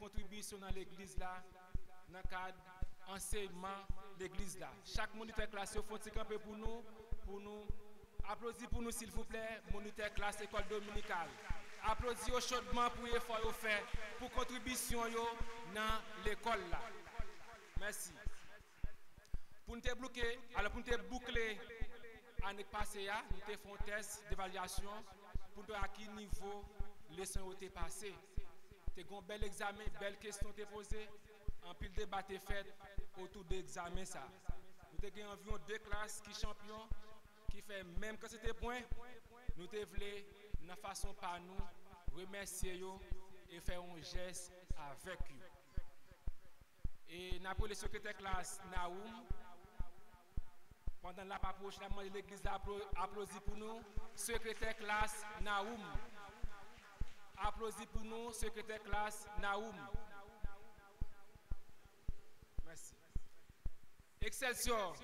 contribution dans l'église là, dans le cadre enseignement de l'église là. Chaque moniteur classe au fond camper pour nous. Applaudissez pour nous s'il vous plaît, moniteur classe école dominicale. Applaudissez chaudement pour l'effort au fait pour contribution dans l'école là. Merci. Pour nous bloquer, alors pour nous boucler l'année passée, nous avons fait un test d'évaluation pour nous à quel niveau les leçons ont été passées. Nous avons un bel examen, belle question posée, un pile de débat fait autour de l'examen. Nous avons environ 2 classes qui sont champions, qui fait même que c'était point, nous voulons, de façon par nous, remercier eux et faire un geste avec eux. Et nous avons le secrétaire classe Naoum. Pendant la papoche, de l'église applaudit pour nous, secrétaire classe Naoum. Applaudit pour nous, secrétaire classe Naoum. Merci. Excelsior.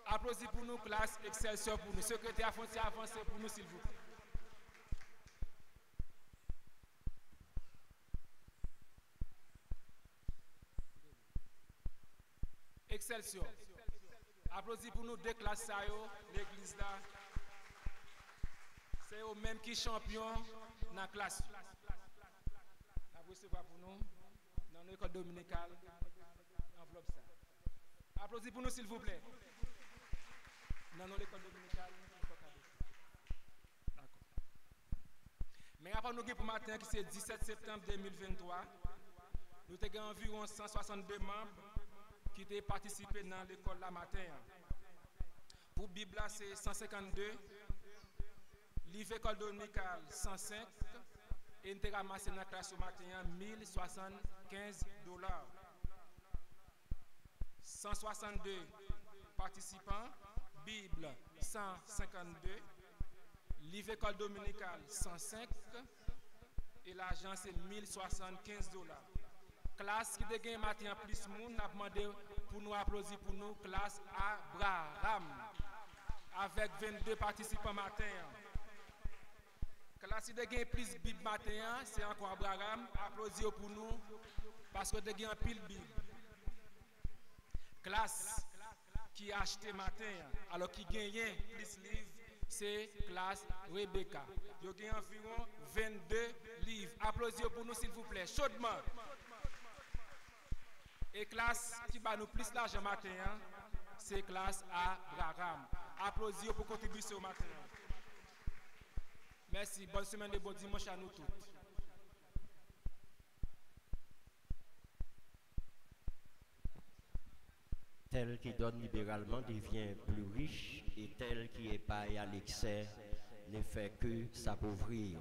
Applaudit pour nous, classe Excelsior pour nous. Secrétaire Fontier, avancez pour nous, s'il vous plaît. Excelsior. Applaudissez pour nous 2 classes, l'église là. C'est eux-mêmes qui sont champions dans la classe. Applaudissez pour nous dans l'école dominicale. Enveloppe ça. Applaudissez pour nous s'il vous plaît. Dans l'école dominicale. D'accord. Mais après nous pour matin qui c'est 17 septembre 2023, nous avons environ 162 membres qui ont participé dans l'école la matin. Pour Bible, c'est 152. Livre école dominicale, 105. Et nous avons ramassé dans la classe au matin $1075. 162 participants. Bible, 152. Livre école dominicale, 105. Et l'argent, c'est $1075. Classe qui dégaine matin plus moun a demandé pour nous applaudir pour nous classe Abraham avec 22 participants matin. Classe qui dégaine plus Bible matin, c'est encore Abraham, applaudir pour nous parce que dégaine pile Bible. Classe qui a acheté matin alors qui gagne plus livres, c'est classe Rebecca. Il y a environ 22 livres. Applaudir pour nous s'il vous plaît, chaudement. Et classe qui va nous plus l'argent matin, c'est classe Abraham. Applaudissez pour contribuer au matin. Merci. Bonne semaine et bon dimanche à nous tous. Tel qui donne libéralement devient plus riche et tel qui épargne à l'excès ne fait que s'appauvrir.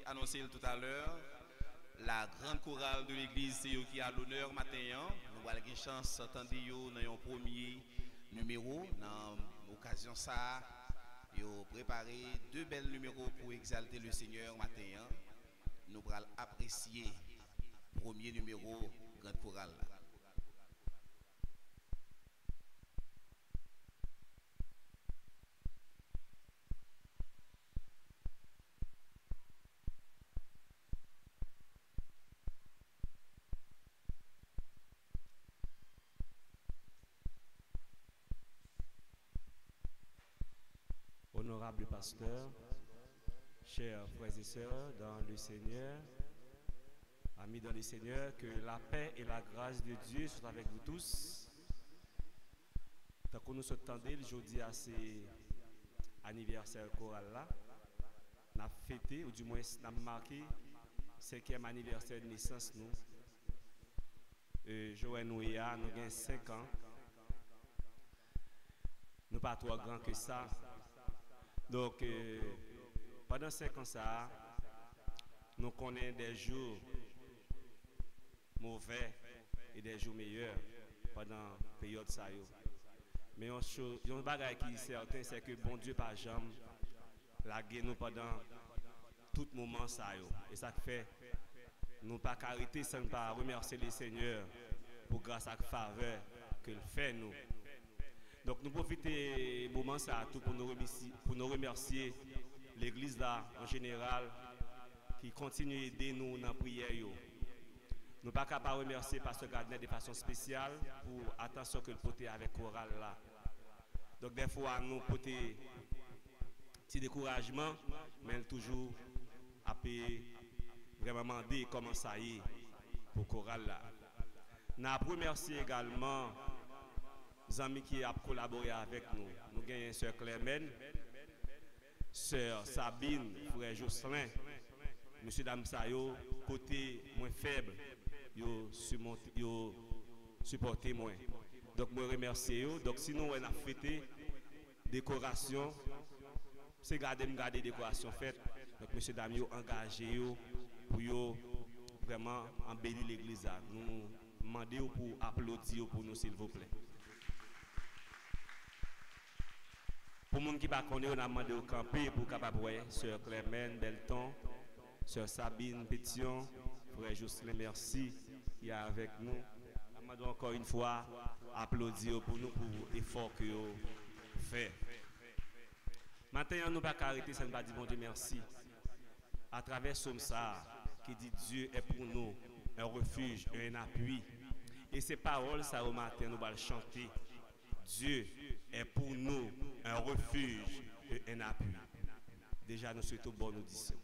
annoncé tout à l'heure, la grande chorale de l'église, c'est eux qui a l'honneur matin. Nous avons une chance d'entendre dans un premier numéro. Dans l'occasion, ça, ils ont préparé deux belles numéros pour exalter le Seigneur matin. Nous allons apprécier le premier numéro, grande chorale. Honorable pasteur, chers frères et sœurs dans le Seigneur, amis dans le Seigneur, que la paix et la grâce de Dieu soient avec vous tous. Tant que nous sommes tendés, le jeudi à ces anniversaire choral là, nous avons fêté, ou du moins nous avons marqué 5e anniversaire de naissance nous. Joël nous avons 5 ans. Nous pas trop grands que ça. Donc, pendant 5 ans, ça, nous connaissons des jours mauvais et des jours meilleurs pendant la période ça. Mais il y a un bagage qui est certain, c'est que bon Dieu pas jamais lagué nous pendant tout moment ça. Et ça fait, nous pas arrêter sans pas remercier le Seigneur pour grâce à la faveur qu'il fait nous. Donc nous profitons du moment ça tout pour nous remercier l'église là en général qui continue à aider nous dans la prière. Nous ne pouvons pas remercier Pasteur Gardner de façon spéciale pour l'attention que le porte avec chorale là. Donc des fois nous portons petit découragement, mais toujours à vraiment demander comment ça y est pour chorale là. Nous remercions également les amis qui ont collaboré avec nous. Nous avons Sœur Clermaine, Sœur Sabine, Frère Jocelyn, Monsieur Damsayo, côté moins faible, ils supporté moins. Donc, je remercie eux. Donc, sinon, on a fêté décoration. C'est garder décoration faite. Donc, Monsieur Damio engagé pour vraiment embellir l'église. Nous demandons pour applaudir pour nous, s'il vous plaît. Pour les gens qui ne connaissent pas, on a demandé au camper pour capable voir Sœur Clermaine Delton, Sœur Sabine Pétion, Frère Jocelyn, merci, qui est avec nous. On a demandé encore une fois applaudir pour nous pour l'effort que vous faites. Maintenant, nous ne pouvons pas arrêter sans dire bon Dieu merci. À travers ce ça qui dit Dieu est pour nous un refuge, un appui. Et ces paroles, ça au matin, nous allons chanter. Dieu est pour nous un refuge et un appui. Déjà, nous souhaitons bonne audition.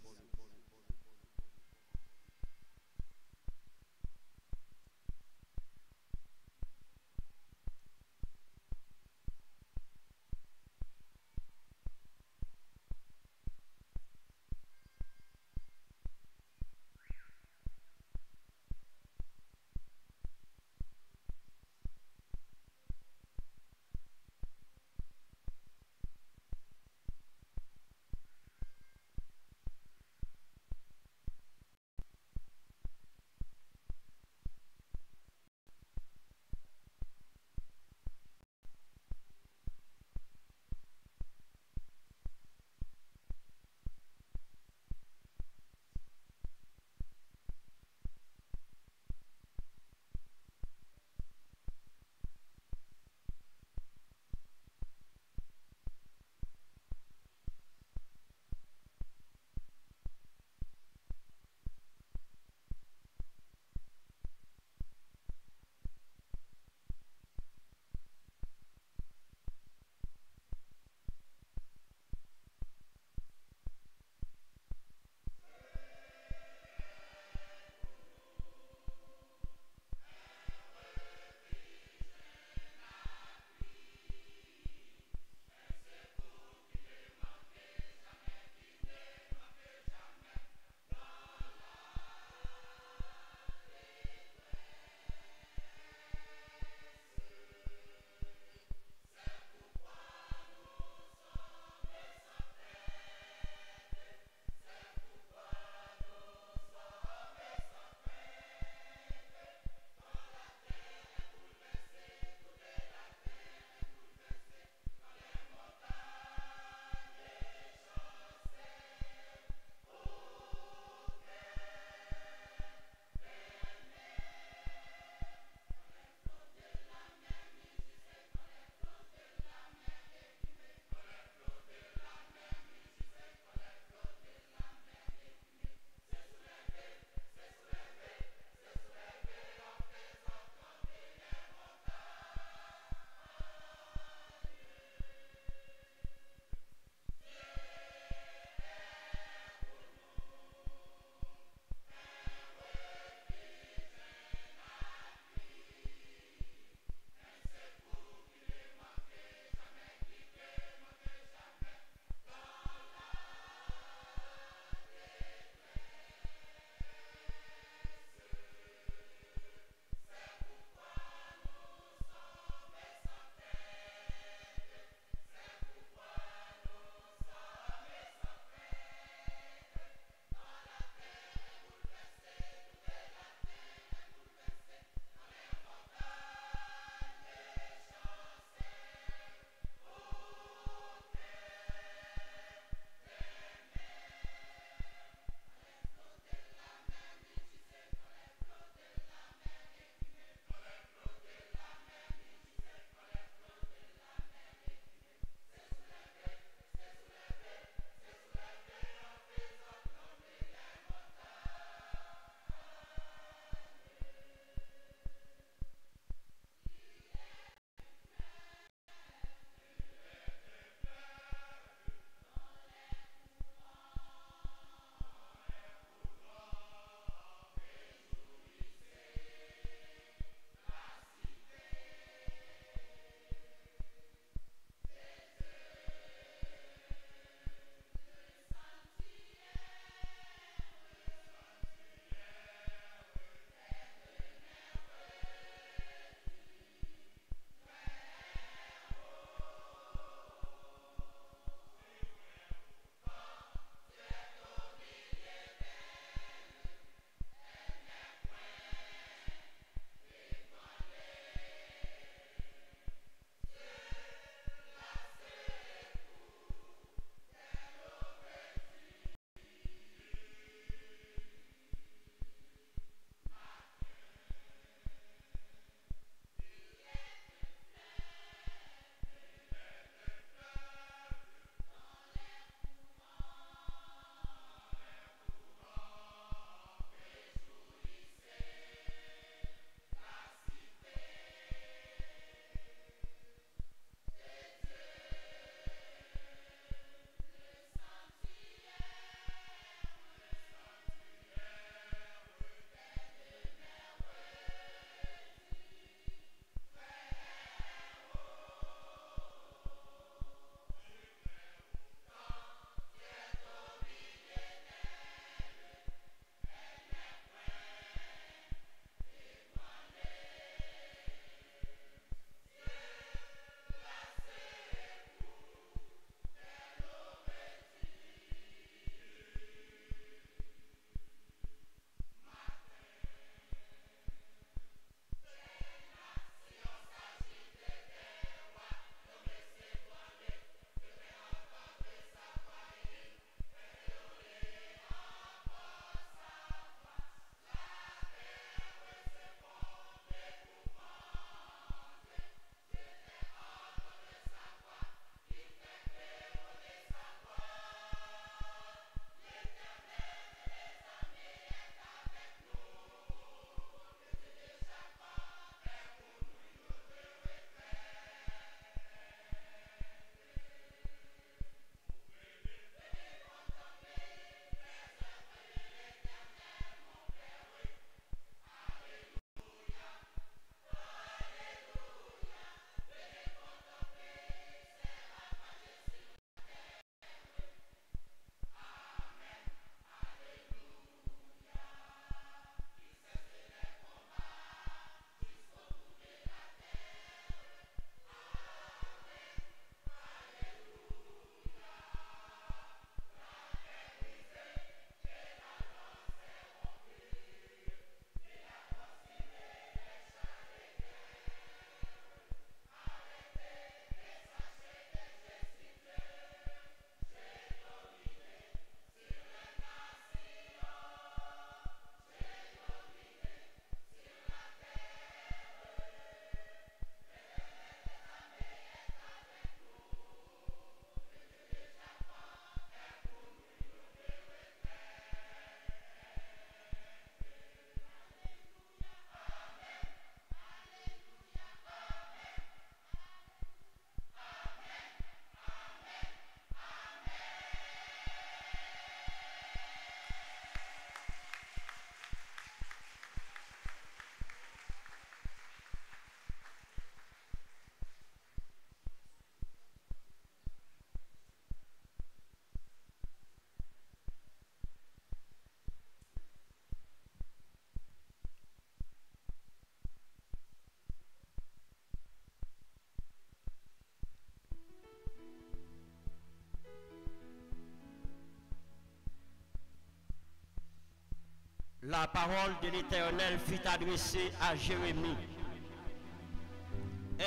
la parole de l'Éternel fut adressée à Jérémie.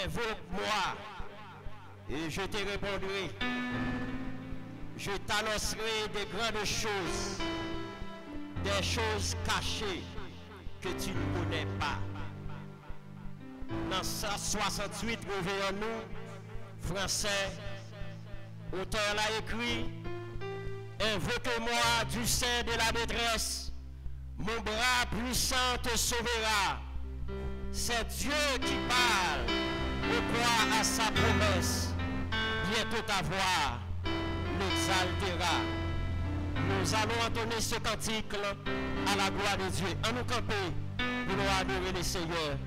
Invoque-moi et je te répondrai. Je t'annoncerai des grandes choses, des choses cachées que tu ne connais pas. Dans 168, réveillons-nous, français, auteur l'a écrit, invoquez-moi du sein de la détresse, mon bras puissant te sauvera. C'est Dieu qui parle, on croit à sa promesse, bientôt ta voix l'exaltera. Nous allons entonner ce cantique à la gloire de Dieu. En nous camper, nous allons adorer le Seigneur.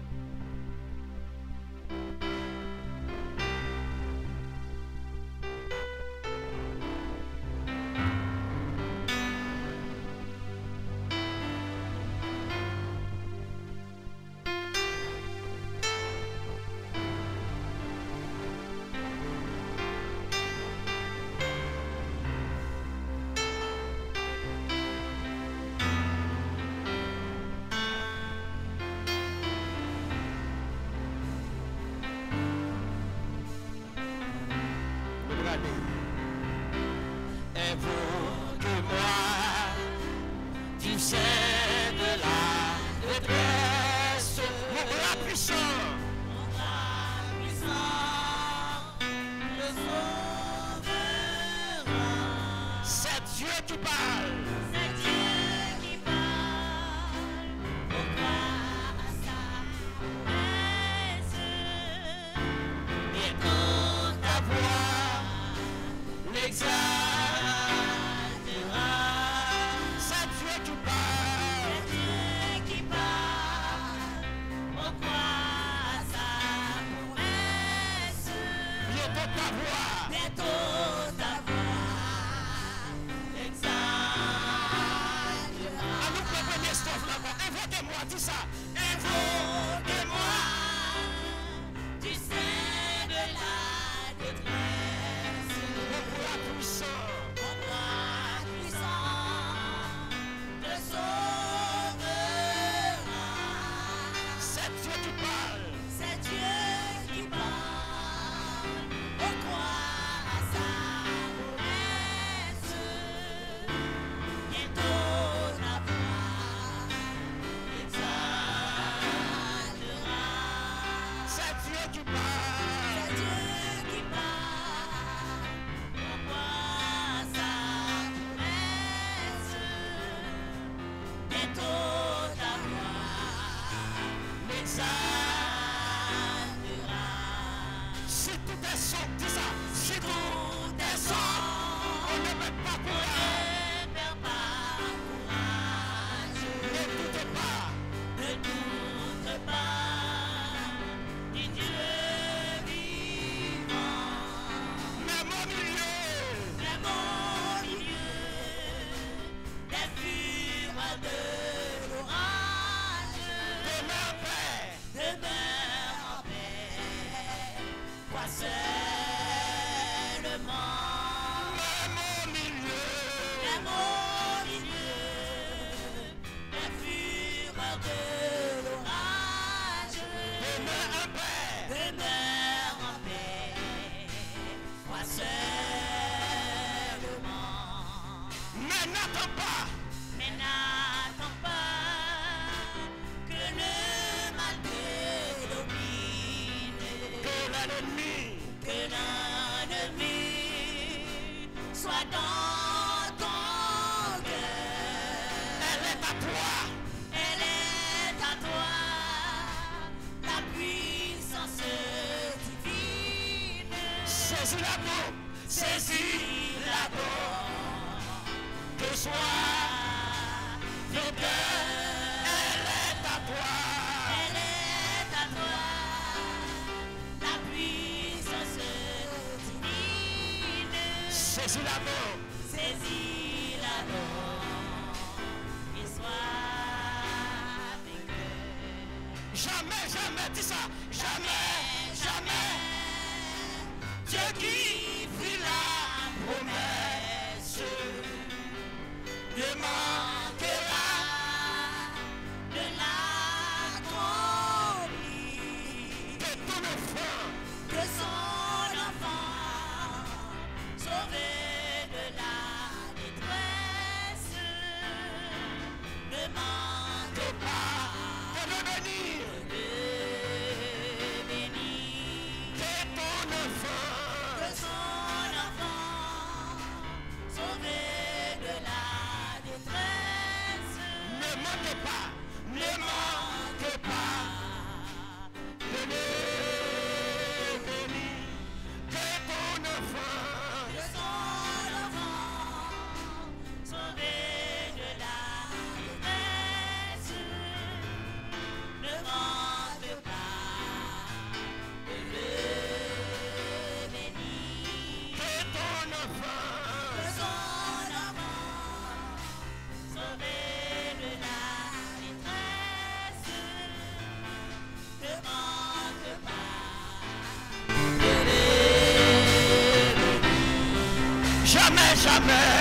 jamais,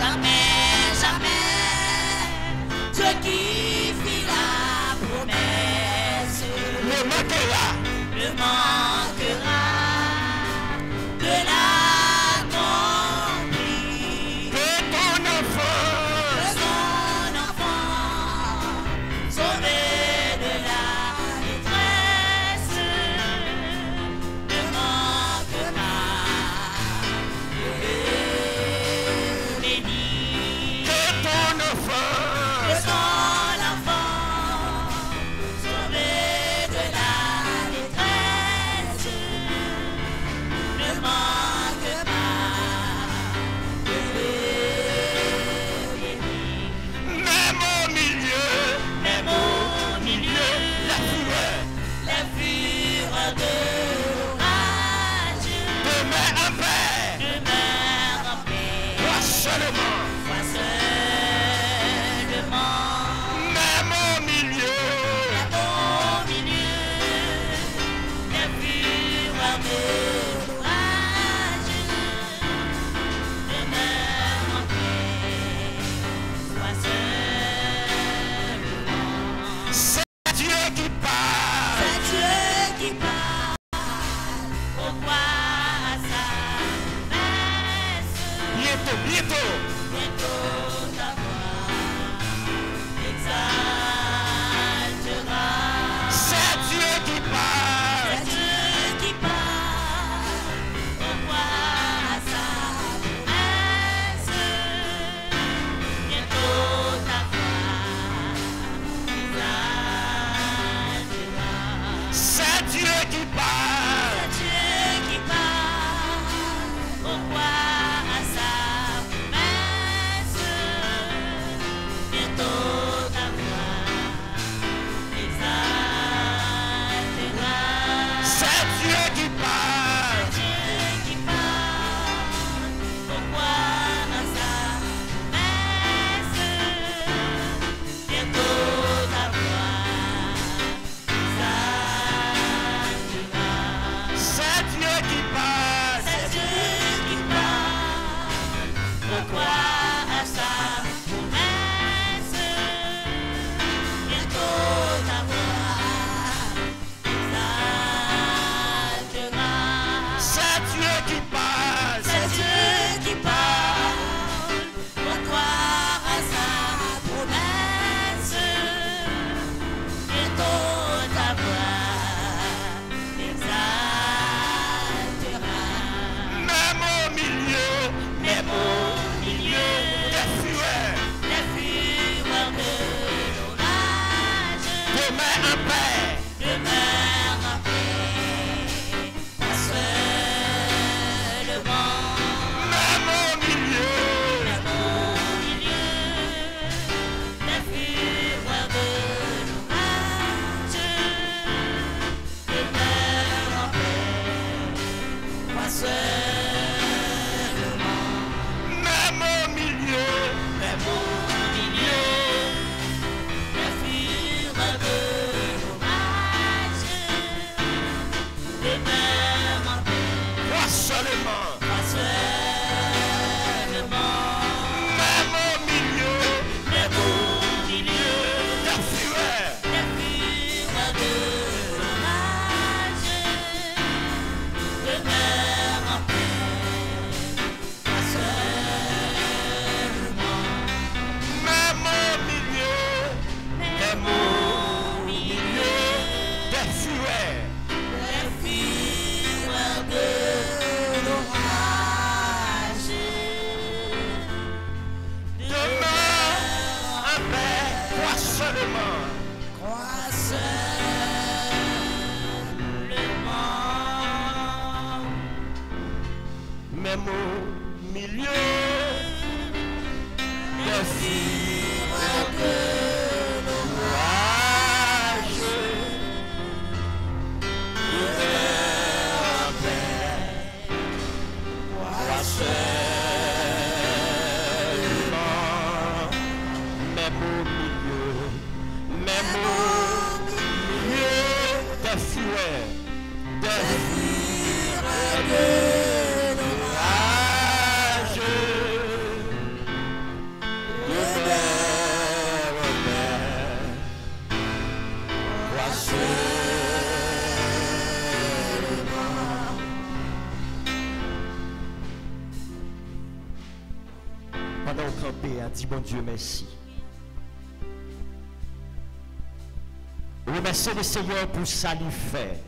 jamais, jamais, Dieu qui fit la promesse ne manquera ne manquera de l'accomplir de ton enfant. de son enfant, sauvé de la détresse, ne manque pas de bénir De ton enfant, de son enfant, sauvé de la détresse, ne manque pas de bénir. même au milieu, Même au milieu, la fureur, les fureurs de l'orage, demeure en paix, demeure en paix, toi seulement, toi seulement. même au milieu, Même au milieu, les fureurs de l'orage, demeure en paix, toi seulement. c'est Dieu qui parle, C'est Dieu qui parle, pourquoi à sa promesse, bientôt, bientôt, bientôt ta voix exaltera. c'est Dieu qui parle, C'est Dieu qui parle, pourquoi à sa promesse, bientôt ta voix exaltera. c'est Dieu qui parle, C'est Dieu qui parle, pourquoi à sa promesse, bientôt ta voix exaltera. c'est Dieu qui parle, Dieu qui parle, pourquoi à sa promesse, bientôt ta voix exaltera. c'est Dieu qui parle, C'est Dieu qui parle, pourquoi à sa promesse, bientôt ta voix exaltera. c'est Dieu qui parle, C'est Dieu qui parle, pourquoi à sa promesse, bientôt ta voix exaltera. même au milieu, Même au milieu des fureurs, des fureurs de l'orage, demeure en paix, demeure en paix, toi seulement. même au milieu, Même au milieu des fureurs de l'orage, demeure en paix, toi seulement. même au milieu, Même au milieu des fureurs de l'orage, demeure en paix, toi seulement, toi seulement. même au milieu, Même au milieu des fureurs, des fureurs de l'orage, demeure en paix, toi seulement. même au milieu, Même au milieu des fureurs, des fureurs de l'orage, demeure en paix, toi seulement, crois seulement. même au milieu, des fureurs de l'orage, demeure en paix, toi seulement, même au milieu, même au milieu des fureurs, des fureurs de l'orage, pendant qu'on campait, a dit bon Dieu merci. Remerciez le Seigneur pour ça lui fait.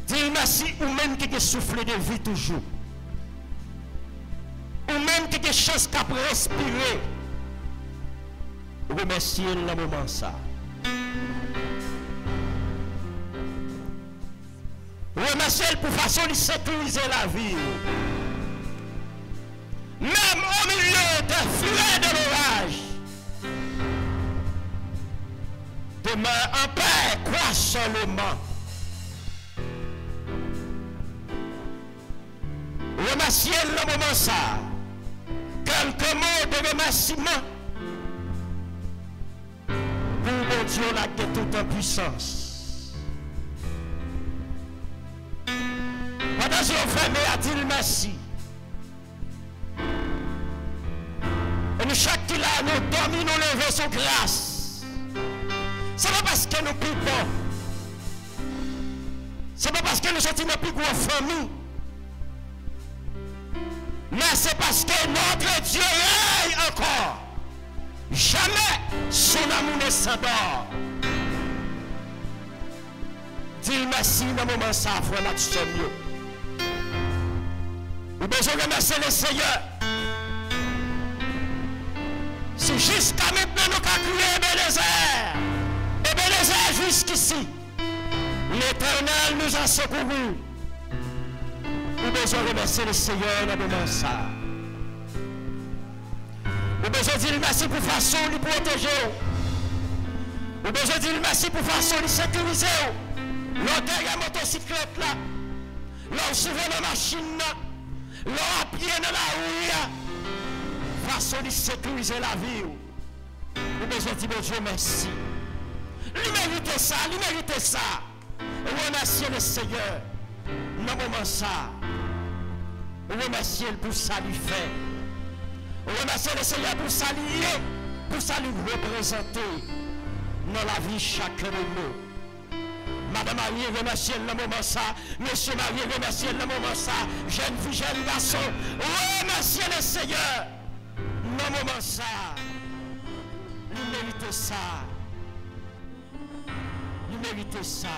Dis merci ou même qui a soufflé de vie toujours. Ou même qui a chance qu'à respirer. Remerciez le moment ça. Remerciez pour façon de sécuriser la vie. Même au milieu des furets de l'orage. Demeure en paix, crois seulement. Remerciez le moment ça. Quelques mots de remerciement. Pour mon Dieu, la qui est toute en puissance. Pendant que j'ai fermé, a dit merci. Et nous, chaque qui là, nous dormons, nous levons son grâce. Ce n'est pas parce que nous prions. Ce n'est pas parce que nous sommes dans plus grande famille. Mais c'est parce que notre Dieu règne encore. Jamais son amour ne s'endort. Dis merci dans le moment ça, frère Mathieu. Nous besoin de remercier le Seigneur. C'est jusqu'à maintenant nous avons crié Ebenezer. Ebenezer jusqu'ici. L'Éternel nous a secourus. Nous besoin de remercier le Seigneur dans le moment ça. Nous besoin de dire merci pour façon de protéger. Nous besoin de dire merci pour façon de sécuriser. L'autre la motocyclette là. L'on souvent la machine là. L'on à pied dans la rue. Façon de sécuriser la vie. Nous besoin de dire bon Dieu merci. Il mérite ça, il mérite ça. Remercier le Seigneur. Dans le moment ça. Remercier pour ça lui fait. Remercier le Seigneur pour ça lui représenter dans la vie chacun de nous. Madame Marie, remercier le moment ça. Monsieur Marie, remercier le moment ça. Jeune fille, jeune garçon, remercier le Seigneur. Dans le moment ça. Il mérite ça. Il mérite ça.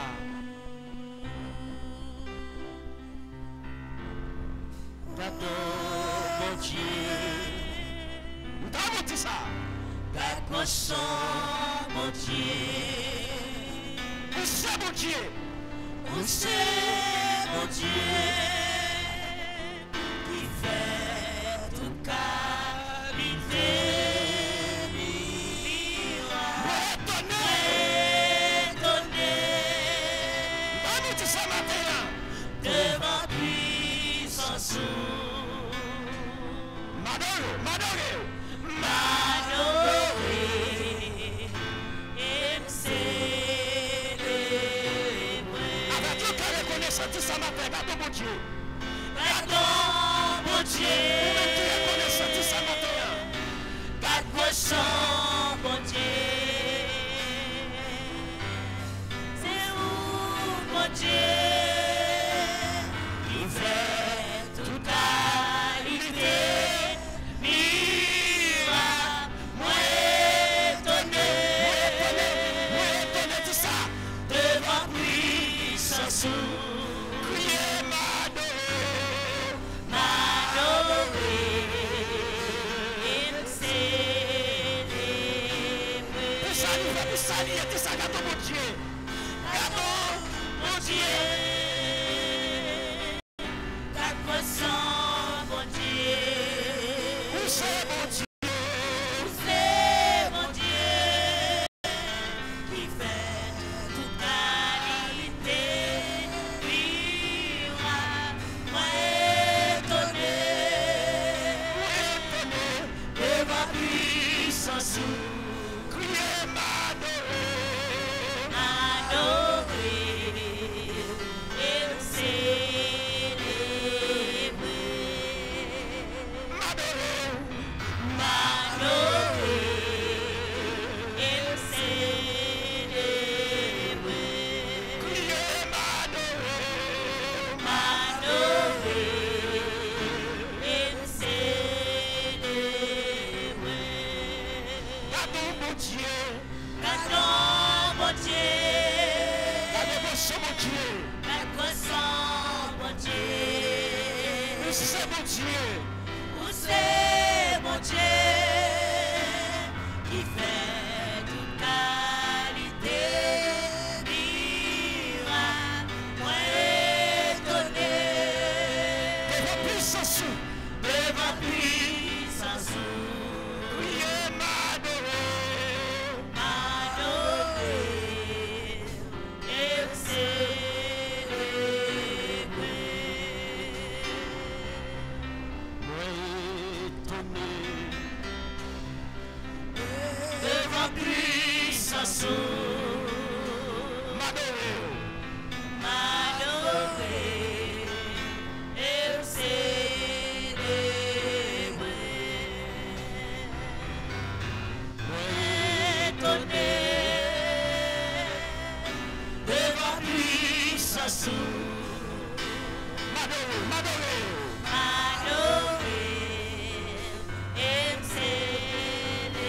Gâteau, mon Dieu. Nous ça. Gâteau, mon Dieu. Où c'est mon Dieu? Où c'est mon Dieu qui fait tout qualité? Devant puissance. M'adorer. Et me célébrer. Avec tout cœur reconnaissant tout ça matin, gâteau mon Dieu. Gâteau mon Dieu. Même qui reconnaissant tout ça matin. Gâteau mon Dieu. C'est où mon Dieu qui fait toute qualité. Criez m'adorer, et me célébrer. Pour saluer, tout ça, gâteau mon Dieu. Gâteau mon Dieu. Gâteau mon Dieu. Où c'est mon Dieu? Où c'est mon Dieu qui fait toute qualité. Criez m'adorer. c'est mon Dieu. Où c'est mon Dieu qui fait toute qualité, miracle, moi étonné. Devant puissance, Devant puissance, priez, m'adorer. adoré et célébrer. Moi étonné. Devant puissance, M'adorer. m'adorer et célébrer. Étonné devant puissance, M'adorer. M'adorer. m'adorer et célébrer.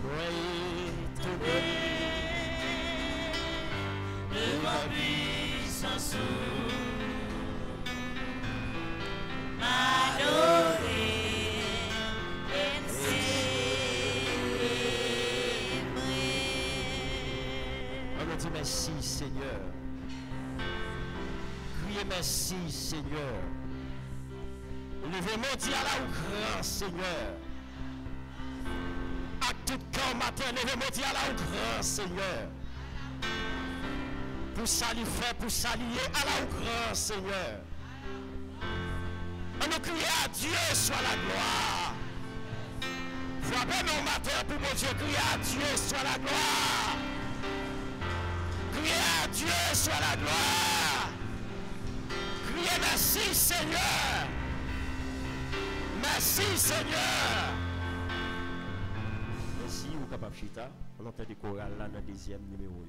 Moi étonné. Devant puissance, m'adorer et célébrer. On dit merci Seigneur. Criez merci Seigneur. Levez mondial au grand Seigneur. À tout corps matin, levez mondial au grand Seigneur. Pour saluer faire, pour saluer à la grand Seigneur. On nous crie à Dieu soit la gloire. Frappez nos matins pour mon Dieu, criez à Dieu soit la gloire. Criez à Dieu soit la gloire. Criez merci Seigneur. Merci Seigneur. Merci ou capable chita. On entend des chorales là dans le deuxième numéro.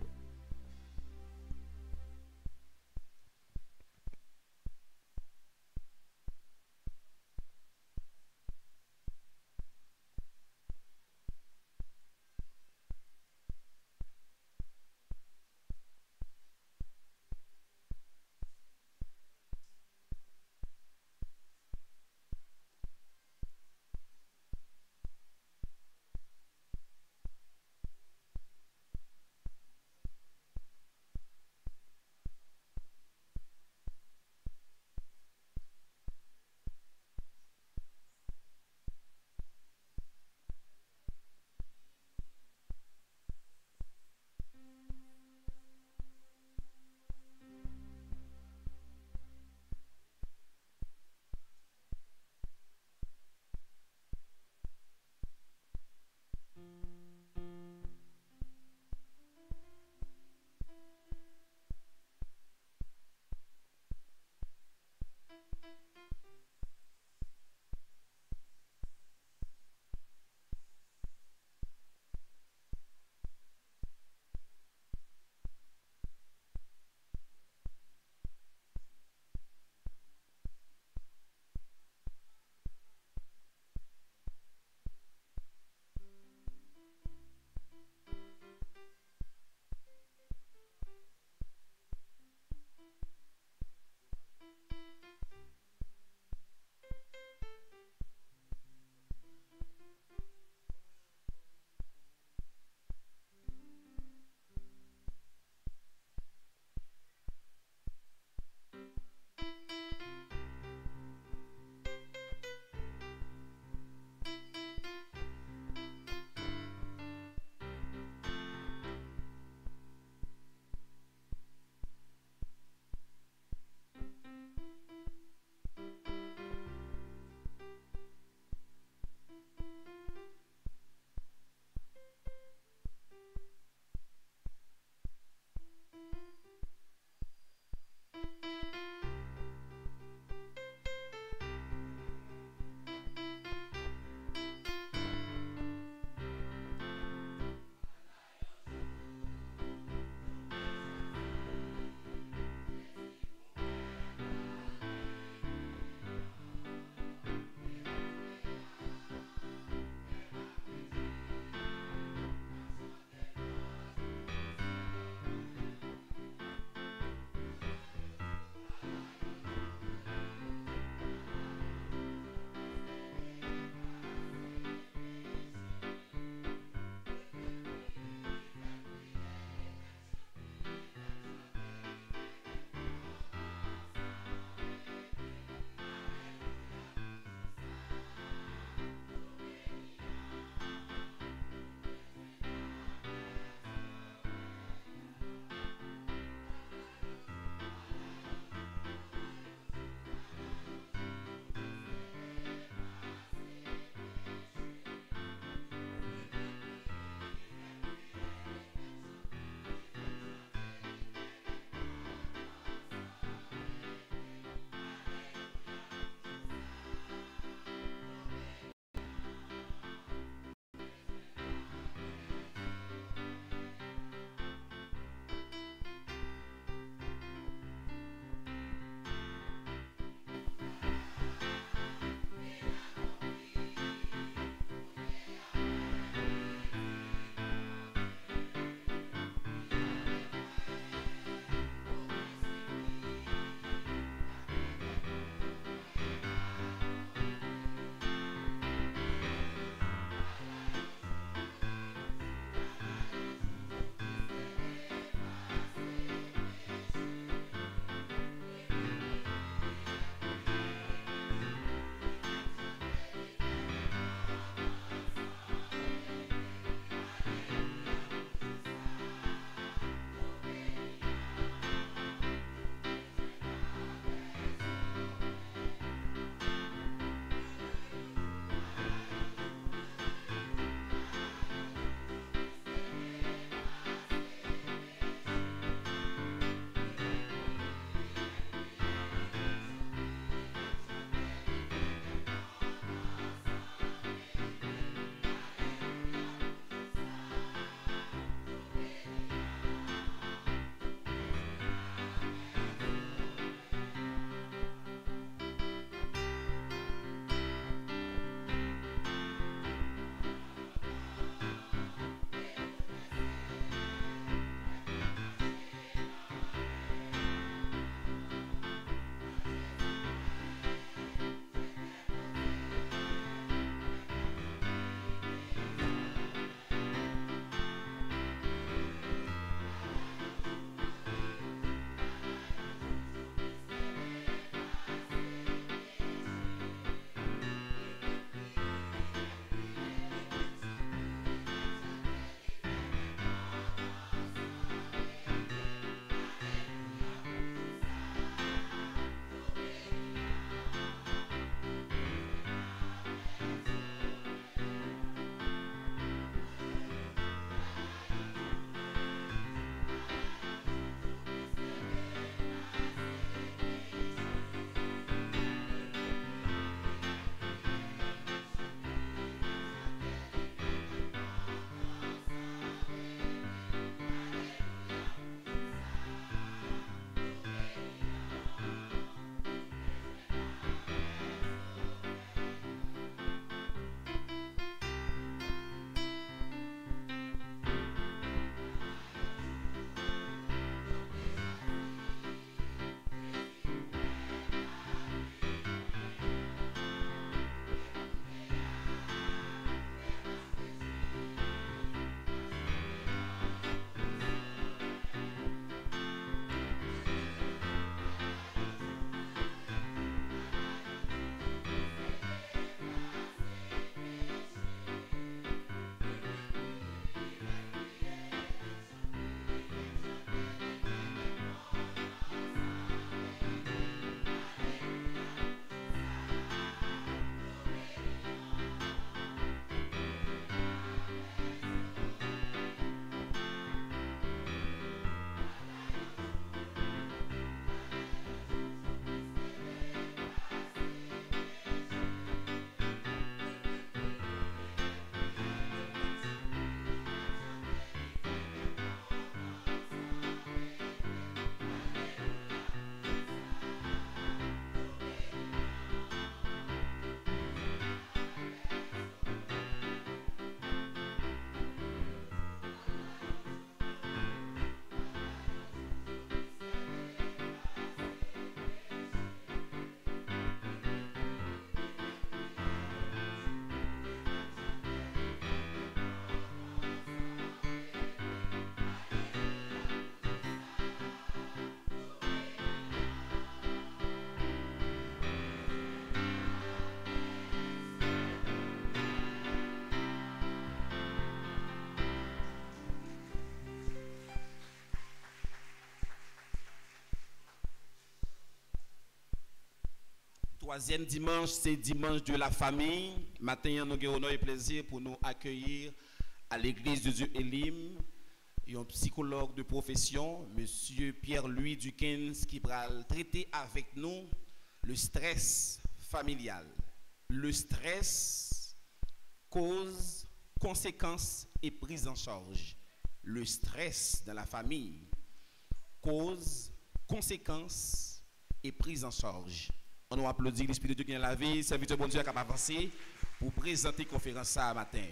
troisième dimanche, c'est dimanche de la famille. Matin, nous avons l'honneur et plaisir pour nous accueillir à l'église de Dieu Elim, un psychologue de profession, monsieur Pierre-Louis Dukens, qui va traiter avec nous le stress familial. Le stress, cause, conséquences et prise en charge. Le stress dans la famille, cause, conséquences et prise en charge. On nous applaudit l'Esprit de Dieu qui est dans la vie, serviteur bon Dieu qui a avancé pour présenter la conférence ça matin.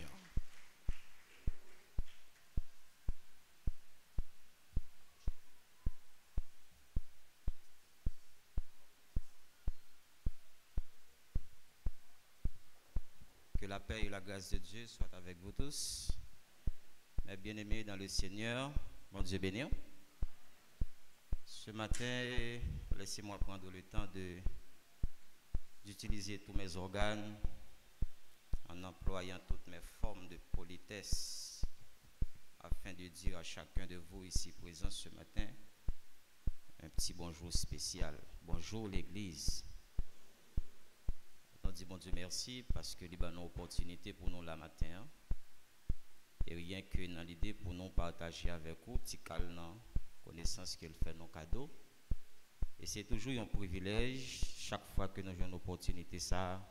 Que la paix et la grâce de Dieu soient avec vous tous. Mes bien-aimés dans le Seigneur, mon Dieu béni. Ce matin, laissez-moi prendre le temps d'utiliser tous mes organes en employant toutes mes formes de politesse afin de dire à chacun de vous ici présents ce matin un petit bonjour spécial. Bonjour l'Église. On dit bon Dieu merci parce que il y a une opportunité pour nous la matin et rien que dans l'idée pour nous partager avec vous petit calme connaissance qu'elle fait nos cadeaux et c'est toujours un privilège chaque fois que nous avons une opportunité ça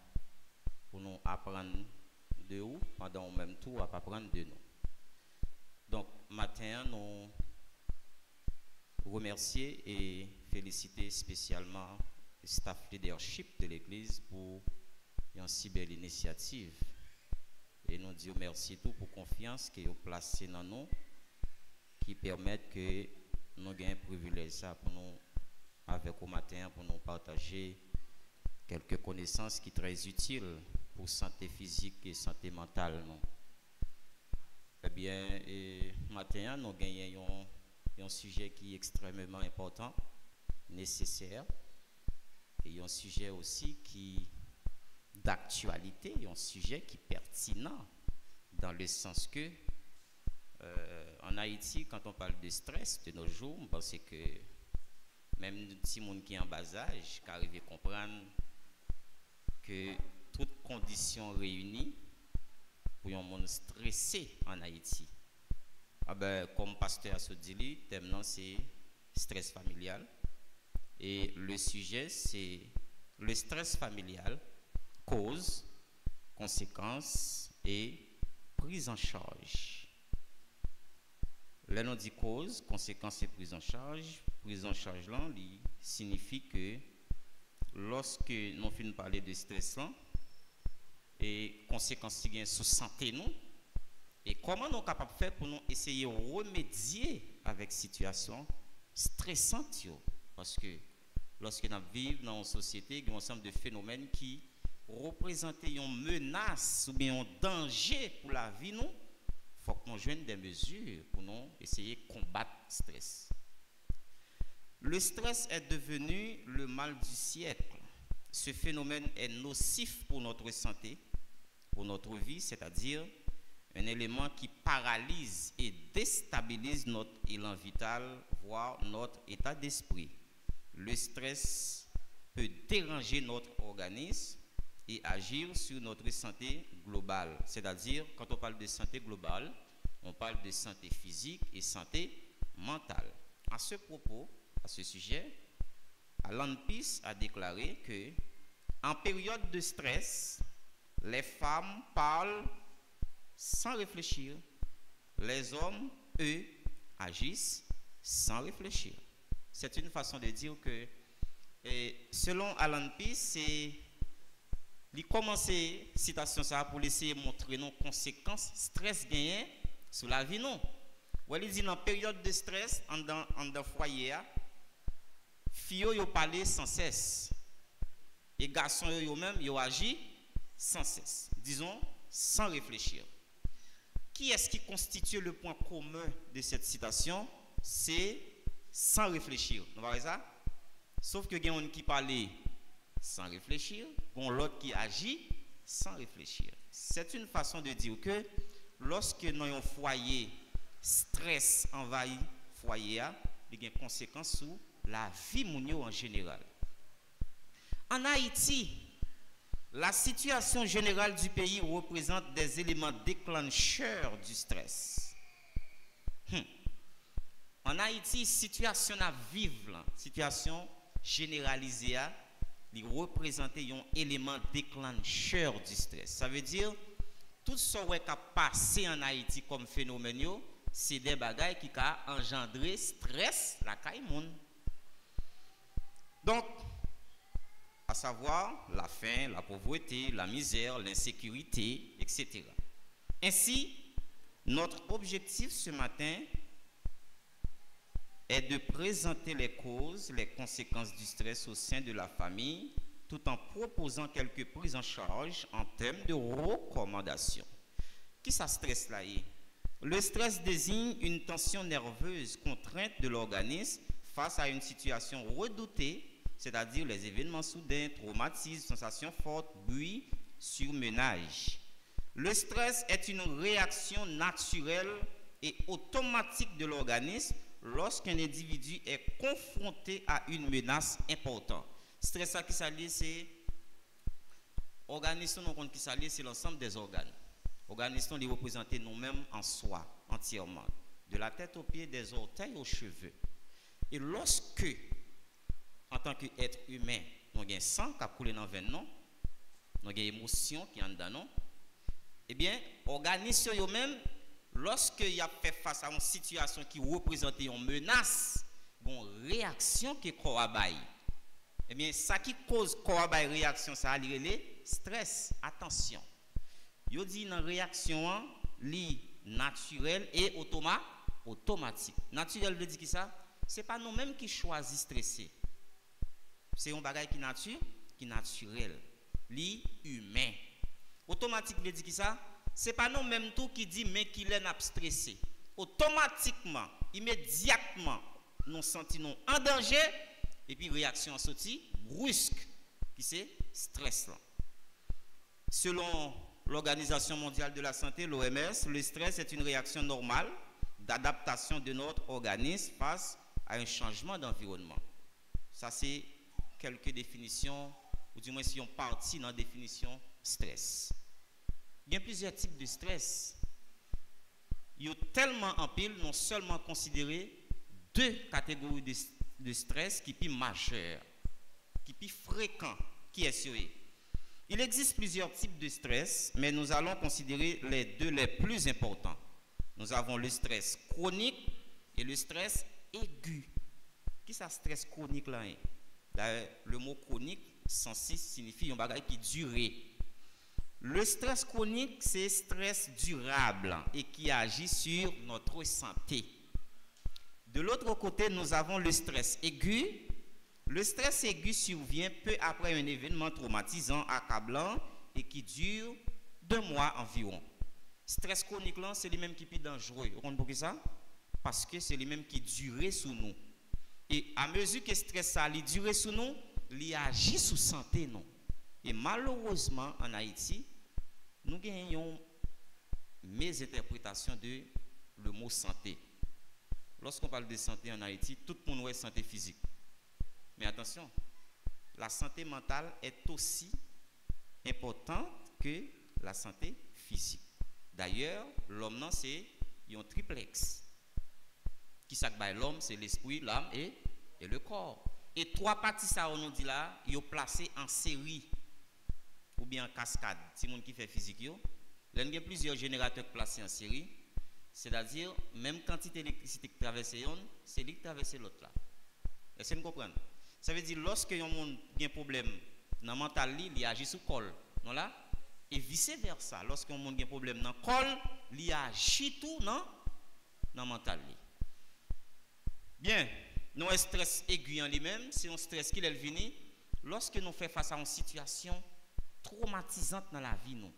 pour nous apprendre de vous pendant au même tour à apprendre de nous. Donc matin nous remercier et féliciter spécialement le staff leadership de l'église pour une si belle initiative et nous disons merci tout pour confiance que vous placez dans nous qui permettent que nous ayons un privilège ça pour nous avec au matin pour nous partager quelques connaissances qui sont très utiles pour santé physique et santé mentale non. Eh bien matin nous gagnons un sujet qui est extrêmement important nécessaire et un sujet aussi qui d'actualité, un sujet qui est pertinent dans le sens que en Haïti, quand on parle de stress de nos jours, on pense que même si monde qui est en bas âge, qui arrive à comprendre que toutes conditions réunies pour un monde stressé en Haïti. Ah ben, comme pasteur Asodili, thème non c'est stress familial et le sujet c'est le stress familial. Cause, conséquences et prise en charge. Là, on dit cause, conséquences et prise en charge là, signifie que lorsque nous finissons parler de stress là, et conséquences qui viennent sur santé nous, et comment nous sommes capables de faire pour nous essayer de remédier avec situation stressante, parce que lorsque nous vivons dans une société, il y a un ensemble de phénomènes qui représenter une menace ou bien un danger pour la vie, nous, il faut que nous joignions des mesures pour nous essayer de combattre le stress. Le stress est devenu le mal du siècle. Ce phénomène est nocif pour notre santé, pour notre vie, c'est-à-dire un élément qui paralyse et déstabilise notre élan vital, voire notre état d'esprit. Le stress peut déranger notre organisme et agir sur notre santé globale. C'est-à-dire, quand on parle de santé globale, on parle de santé physique et santé mentale. À ce propos, à ce sujet, Alan Peace a déclaré que, en période de stress, les femmes parlent sans réfléchir. Les hommes, eux, agissent sans réfléchir. C'est une façon de dire que, selon Alan Peace, c'est il commence citation ça pour essayer de montrer nos conséquences stress gagné sur la vie non. Il dit dans période de stress en dans foyer filles yo parler sans cesse et garçons yo même yo agit sans cesse, disons sans réfléchir. Qui est-ce qui constitue le point commun de cette citation? C'est sans réfléchir. Vous voyez ça? Sauf que il y a qui parlait sans réfléchir, bon l'autre qui agit sans réfléchir. C'est une façon de dire que lorsque nous avons un foyer, stress envahit foyer, il y a des conséquences sur la vie mondiale en général. En Haïti, La situation générale du pays représente des éléments déclencheurs du stress. En Haïti, situation à vivre, situation généralisée, il représente un élément déclencheur du stress. Ça veut dire, tout ce qui a passé en Haïti comme phénomène, c'est des bagailles qui ont engendré stress la caïmoun. Donc, à savoir la faim, la pauvreté, la misère, l'insécurité, etc. Ainsi, notre objectif ce matin est de présenter les causes, les conséquences du stress au sein de la famille, tout en proposant quelques prises en charge en termes de recommandations. Qui ça stress là? Le stress désigne une tension nerveuse contrainte de l'organisme face à une situation redoutée, c'est-à-dire les événements soudains, traumatismes, sensations fortes, bruit, surmenage. Le stress est une réaction naturelle et automatique de l'organisme lorsqu'un individu est confronté à une menace importante. Stress qui s'allie, c'est organisme qui s'allie, c'est l'ensemble des organes. Organisme les représenter nous-mêmes en soi, entièrement, de la tête aux pieds, des orteils aux cheveux. Et lorsque, en tant qu'être humain, nous avons un sang qui a coulé dans le veine, nous avons une émotion qui est en dedans, eh bien, organisme eux-mêmes, lorsqu'il a fait face à une situation qui représente une menace, une réaction qui est corabay. Eh bien, ça qui cause corabay réaction, ça a le stress. Attention. Yo dit dans réaction, li naturelle et automatique. Naturel veut dire qui ça? C'est pas nous-mêmes qui choisissons stresser. C'est un bagage qui naturel, li humain. Automatique veut dire qui ça? C'est pas nous-mêmes tout qui dit mais qu'il est stressé. Automatiquement, immédiatement, nous sentons en danger et puis réaction sortie brusque qui c'est stress là. Selon l'Organisation mondiale de la santé, l'OMS, le stress est une réaction normale d'adaptation de notre organisme face à un changement d'environnement. Ça c'est quelques définitions, ou du moins si on partit dans la définition stress. Il y a plusieurs types de stress. Il y a tellement en pile, non seulement considéré deux catégories de stress qui sont majeures, qui sont fréquents, qui est sur eux. Il existe plusieurs types de stress, mais nous allons considérer les deux les plus importants. Nous avons le stress chronique et le stress aigu. Qui ça stress chronique là? Le mot chronique signifie un bagage qui dure. Le stress chronique, c'est stress durable et qui agit sur notre santé. De l'autre côté, nous avons le stress aigu. Le stress aigu survient peu après un événement traumatisant, accablant et qui dure 2 mois environ. Stress chronique, c'est les mêmes qui sont dangereux. Vous comprenez pourquoi ça? Parce que c'est les mêmes qui durent sous nous. Et à mesure que le stress dure sous nous, il agit sur la santé. Non? Et malheureusement, en Haïti, nous gagnons mes interprétations de le mot santé. Lorsqu'on parle de santé en Haïti, tout le monde est santé physique. Mais attention, la santé mentale est aussi importante que la santé physique. D'ailleurs, l'homme, c'est un triplex. Qui s'appelle l'homme, c'est l'esprit, l'âme et le corps. Et 3 parties, ça, on nous dit là, ils sont placés en série ou bien en cascade. Si les gens qui fait physique, il y a plusieurs générateurs placés en série. C'est-à-dire, même quantité d'électricité qui traverse une, c'est lui qui traverse l'autre là. Est-ce que vous comprenez? Ça veut dire, lorsque un monde a un problème dans le mental, il agit sous col. Non là? Et vice-versa. Lorsque un monde a un problème dans le col, il agit tout dans le mental. Bien, nous, un stress aigu en lui-même, c'est un stress qui est venu lorsque nous faisons face à une situation traumatisante dans la vie. Nous.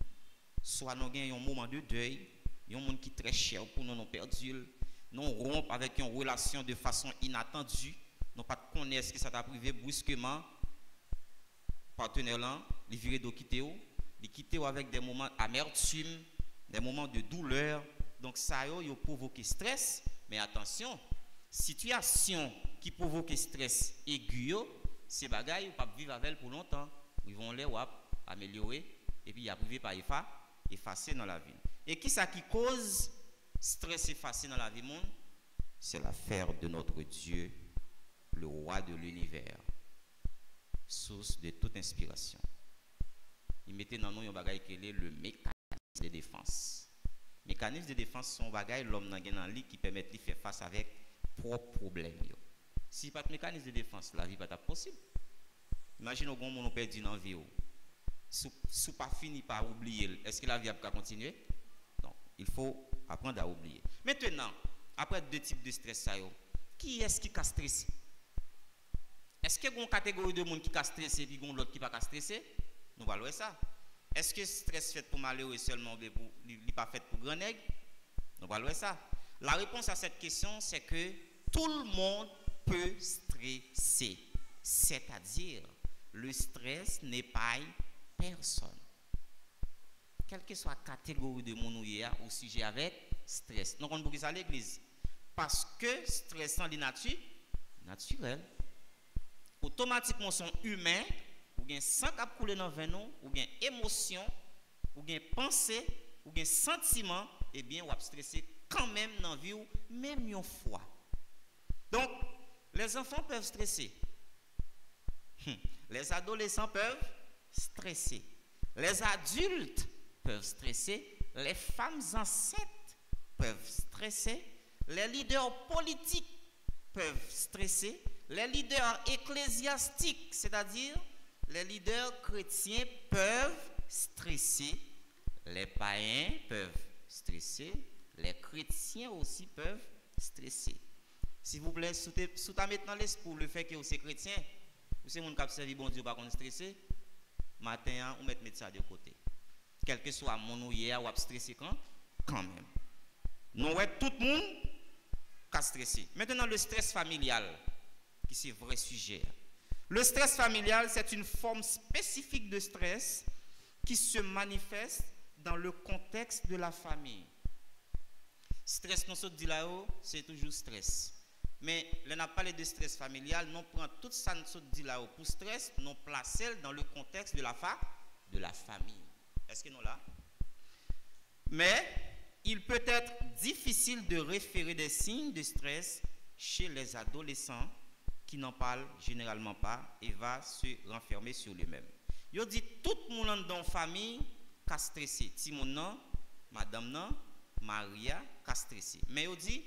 Soit nous avons un moment de deuil, il y a un monde qui est très cher pour nous, nous perdu, nous rompons avec une relation de façon inattendue, nous pas connaître ce qui s'est privé brusquement, partenaire là, il viré de quitter, il quitte avec des moments d'amertume, des moments de douleur, donc ça a provoqué stress, mais attention, situation qui provoque stress aigu, ces bagailles, vous ne pouvez pas vivre avec pour longtemps, ils vont les wap améliorer et puis il a privé par effacer dans la vie. Et qui ça qui cause stress effacé dans la vie monde? C'est l'affaire de notre Dieu, le roi de l'univers, source de toute inspiration. Il mettait dans nous un bagage qui est le mécanisme de défense. Mécanisme de défense sont bagage l'homme dans lui qui permet de faire face avec propres problèmes. Si pas de mécanisme de défense, la vie pas possible. Imaginez qu'on on perdu dans la vie. Si pas fini par oublier, est-ce que la vie va continuer? Non, il faut apprendre à oublier. Maintenant, après deux types de stress, qui est-ce qui a stressé? Est-ce qu'il y a une catégorie de monde qui a stressé et puis l'autre qui n'a pas stressé? Nous allons voir ça. Est-ce que le stress fait pour malheureux seulement ou il n'est pas fait pour grand nègre? Nous allons voir ça. La réponse à cette question, c'est que tout le monde peut stresser. C'est-à-dire, le stress n'épargne personne. Quelle que soit la catégorie de monde au sujet avec stress. Nous allons voir ça à l'église. Parce que stress est naturel. Automatiquement, sont humains, ou bien sang qui coule dans le venin, ou bien émotion, ou bien pensée, ou bien sentiment, eh bien, on va stresser quand même dans la vie, même une fois. Donc, les enfants peuvent stresser. Les adolescents peuvent stresser. Les adultes peuvent stresser. Les femmes enceintes peuvent stresser. Les leaders politiques peuvent stresser. Les leaders ecclésiastiques, c'est-à-dire les leaders chrétiens, peuvent stresser. Les païens peuvent stresser. Les chrétiens aussi peuvent stresser. S'il vous plaît, sous ta maintenant l'esprit le fait que vous êtes chrétien, vous êtes mon cap servi bon Dieu pas qu'on stresser. Matin, on met ça de côté. Quel que soit mon ou hier, ou stressé quand même. Nous ouais tout le monde qui stressé. Maintenant le stress familial, qui c'est vrai sujet. Le stress familial, c'est une forme spécifique de stress qui se manifeste dans le contexte de la famille. Stress, non dit là-haut, c'est toujours stress. Mais on a parlé de stress familial, nous prenons tout ça nous dit là-haut pour stress, nous plaçons dans le contexte de la famille. Est-ce que nous là? Mais il peut être difficile de référer des signes de stress chez les adolescents qui n'en parlent généralement pas et va se renfermer sur lui-même. Il dit tout le monde dans la famille qui a stressé. Timon, madame, non, Maria qui a stressé. Mais il dit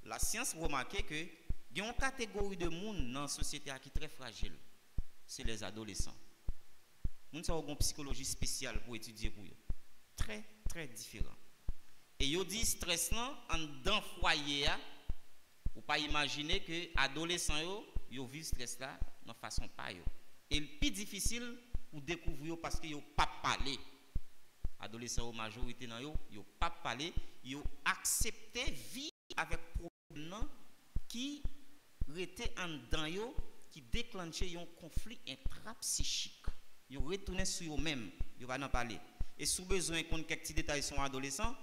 la science remarque que il y a une catégorie de monde dans la société qui est très fragile. C'est les adolescents. Nous avons une psychologie spéciale pour étudier pour eux. Très, très différent. Et il dit stress en dans foyer, vous ne pouvez pas imaginer que les adolescents vivent stress là de façon pas. Et le plus difficile pour découvrir parce qu'ils n'ont pas parlé. Adolescents en majorité ils n'ont pas parlé, ils ont accepté vivre avec problème qui était en dedans qui déclenchait un conflit intrapsychique. Ils ont retourné sur eux-mêmes, ils vont en parler. Et sous besoin qu'on quelques petits détails sont adolescents,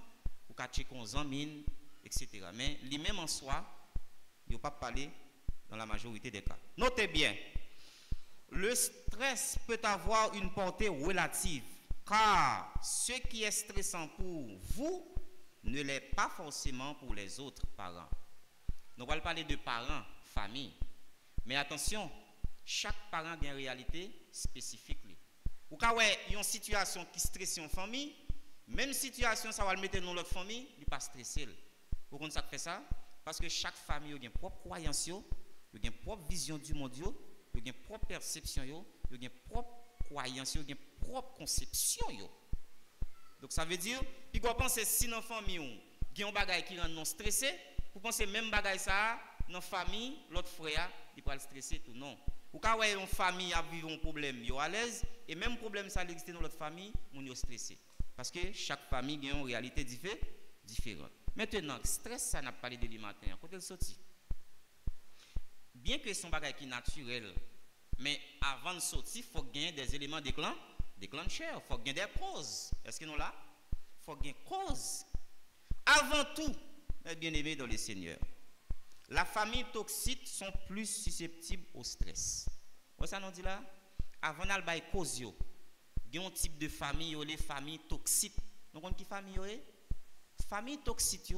ou qu'à checker on zamine, etc. Mais lui-même en soi, il n'a pas parlé dans la majorité des cas. Notez bien, le stress peut avoir une portée relative, car ce qui est stressant pour vous ne l'est pas forcément pour les autres parents. Nous allons parler de parents, famille. Mais attention, chaque parent a une réalité spécifique. Ou quand il y a une situation qui stresse en famille, même situation, ça va le mettre dans l'autre famille, il n'est pas stressé. Pourquoi ça fait ça? Parce que chaque famille a une propre croyance, une propre vision du monde, une propre perception, une propre croyance, une propre conception. Donc ça veut dire, puis vous pensez si dans la famille, il y a un bagage qui rend non stressé, vous pensez même bagage ça, dans la famille, l'autre frère, il peut stresser tout non. Ou quand une famille a vécu un problème, ils sont à l'aise, et même problème ça existe dans l'autre famille, on est stressé. Parce que chaque famille a une réalité différente. Maintenant, stress, ça n'a pas parlé de lui matin. Quand elle sortit, bien que son bagage qui est naturel, mais avant de sortir, il faut gagner des éléments déclencheurs, il faut gagner des causes. Est-ce que nous là? Il faut gagner des causes. Avant tout, mes bien-aimés dans le Seigneur, la famille toxique sont plus susceptibles au stress. Vous ça nous dit là? Avant d'aller cause, il y a un type de famille, les familles toxiques. Nous connaissons qui famille est? Famille toxique,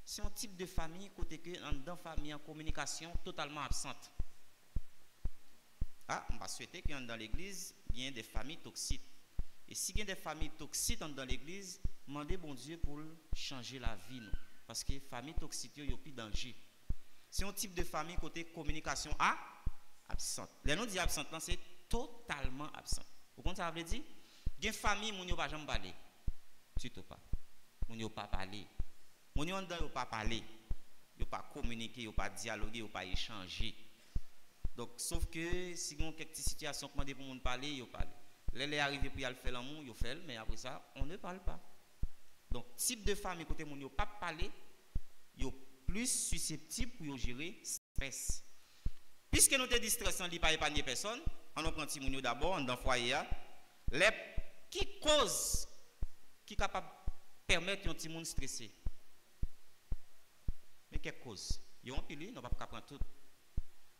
c'est un type de famille côté que dans famille en communication totalement absente. Ah, on va souhaiter que dans l'église, il y ait des familles toxiques. Et si il y a des familles toxiques dans l'église, demandez bon Dieu pour changer la vie. Nous. Parce que famille toxique, il y a plus de danger. C'est un type de famille côté communication absente. Les noms disent absente, c'est totalement absent. Vous comprenez ça veut dire? Il y a une famille, moun yo pas jamais parler. Surtout pas. Moun yo pas parler. Moun yo pas parler. Yo pas communiquer, yo pas dialoguer, yo pas échanger. Donc sauf que si on a quelques situations pour demander pour moun parler, yo parle. Les arrivé pour y aller faire l'amour, yo fait, mais après ça, on ne parle pas. Donc type de famille côté moun yo pas parler, yo plus susceptible pour gérer stress. Puisque nous te dit stress, on ne pas épargner personne, on prend petit moun yo d'abord dans foyer. Les qui cause qui capable permettre un petit monde stressé. Mais quelle cause? Ils ont pile, on va pas prendre tout.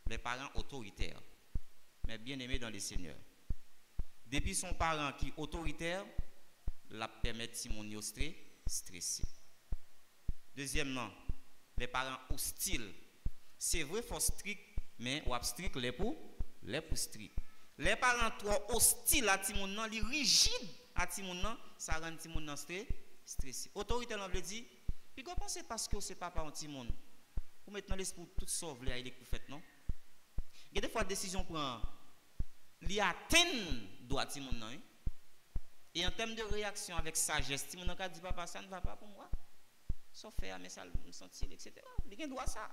Les parents autoritaires, mais bien aimés dans les seigneurs. Depuis son parent qui est autoritaire, la permet petit monde stressé. Deuxièmement, les parents hostiles. C'est vrai, il faut strict, mais on strict les pour strict. Les parents trop hostiles à petit monde, les rigides à petit monde, ça rend petit monde stressé. Autorité on veut dire, puis vous pensez parce que c'est pas un petit monde. Vous mettez dans l'esprit tout sauver les que vous faites non. Il y a des fois décision prend li atteindre droit petit monde non. Et en termes de réaction avec sagesse, petit monde dit papa ça ne va pas pour moi. Sauf faire mais ça me sentir etc. Il a droit ça.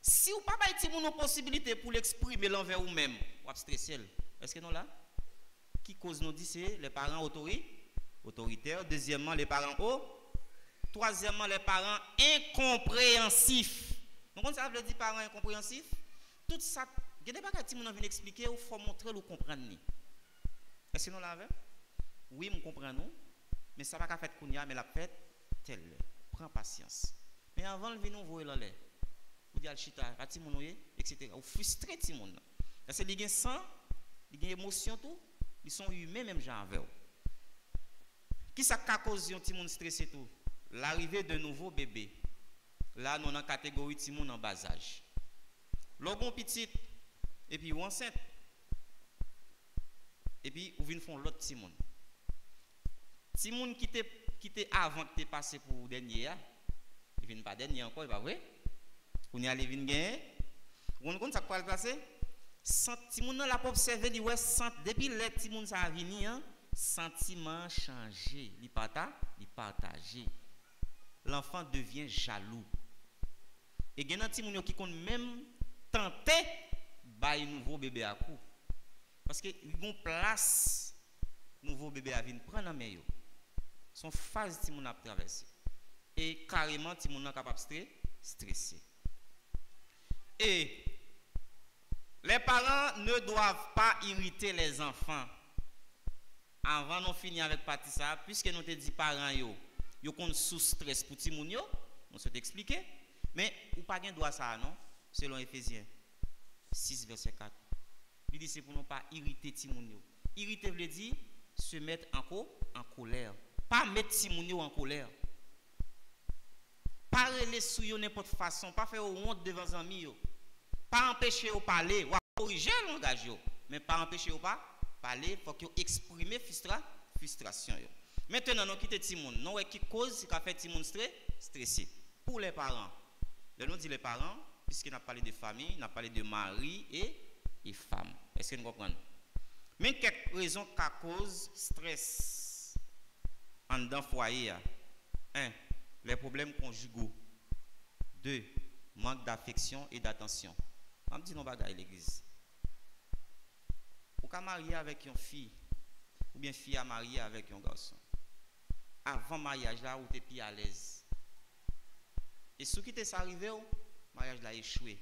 Si vous pas petit monde une possibilité pour l'exprimer l'envers vous même, vous stressé. Est-ce que non là? Qui cause nous dit c'est les parents autoritaires, deuxièmement les parents troisièmement les parents incompréhensifs. Donc ça veut dire parents incompréhensifs. Tout ça, il y a des bagages qui m'ont vient expliquer, il faut montrer ou comprendre. Est-ce que nous l'avons? Oui, nous comprenons, mais ça va pas faire kounya mais la fête tel. Prends patience. Mais avant de venir nous voir là, vous dites chita, petit mon etc. Vous frustrez petit monde. Parce que les gens sang, les gens émotion tout, ils sont humains même genre avec vous. Qui ça cause un petit monde stressé tout? L'arrivée de nouveaux bébés. Là nous dans catégorie petit monde en bas âge. Logon petit et puis ou enceinte. Et puis vous venez faire l'autre petit monde. Petit monde qui était avant que tu passé pour dernier, il vient pas dernier encore, il pas vrai? On y allait venir gagner. On compte ça quoi le passer? Petit monde là pour observer li ouais depuis les petit monde ça venir, sentiment changé, il partager. L'enfant devient jaloux. Et il y a un petit monde qui compte même tenter bailler nouveau bébé à coup. Parce que il y a une place nouveau bébé à venir prendre en main. Son phase petit monde a traversé. Et carrément petit monde capable stresser. Et les parents ne doivent pas irriter les enfants. Avant de finir avec partie ça, puisque nous te dit parents yo qu'on sous stress pour petit moun yo, on se t'expliquer, mais ou pas gain droit ça non, selon Éphésiens 6 verset 4. Il dit c'est pour ne pas irriter petit moun yo. Irriter veut dire se mettre en colère, pas mettre petit moun yo en colère. Pas reler sou yo n'importe façon, pas faire honte devant les amis yo. Pas empêcher de parler, ou corriger le langage yo, mais pas empêcher de parler, faut que exprimer frustration yo. Maintenant, nous quittons tout le monde. Nous qui cause qui a fait tout le monde stressé. Pour les parents, nous dit les parents, puisqu'on a parlé de famille, on a parlé de mari et femme. Est-ce que nous comprenons? Mais quelques raisons qui causent stress en dans foyer. 1. Les problèmes conjugaux. 2. Manque d'affection et d'attention. On dit non bagaille l'église. Ou qu'à marier avec une fille, ou bien fille à marier avec un garçon. Avant mariage là, où tu es plus à l'aise. Et ce qui t'est arrivé, le mariage là a échoué.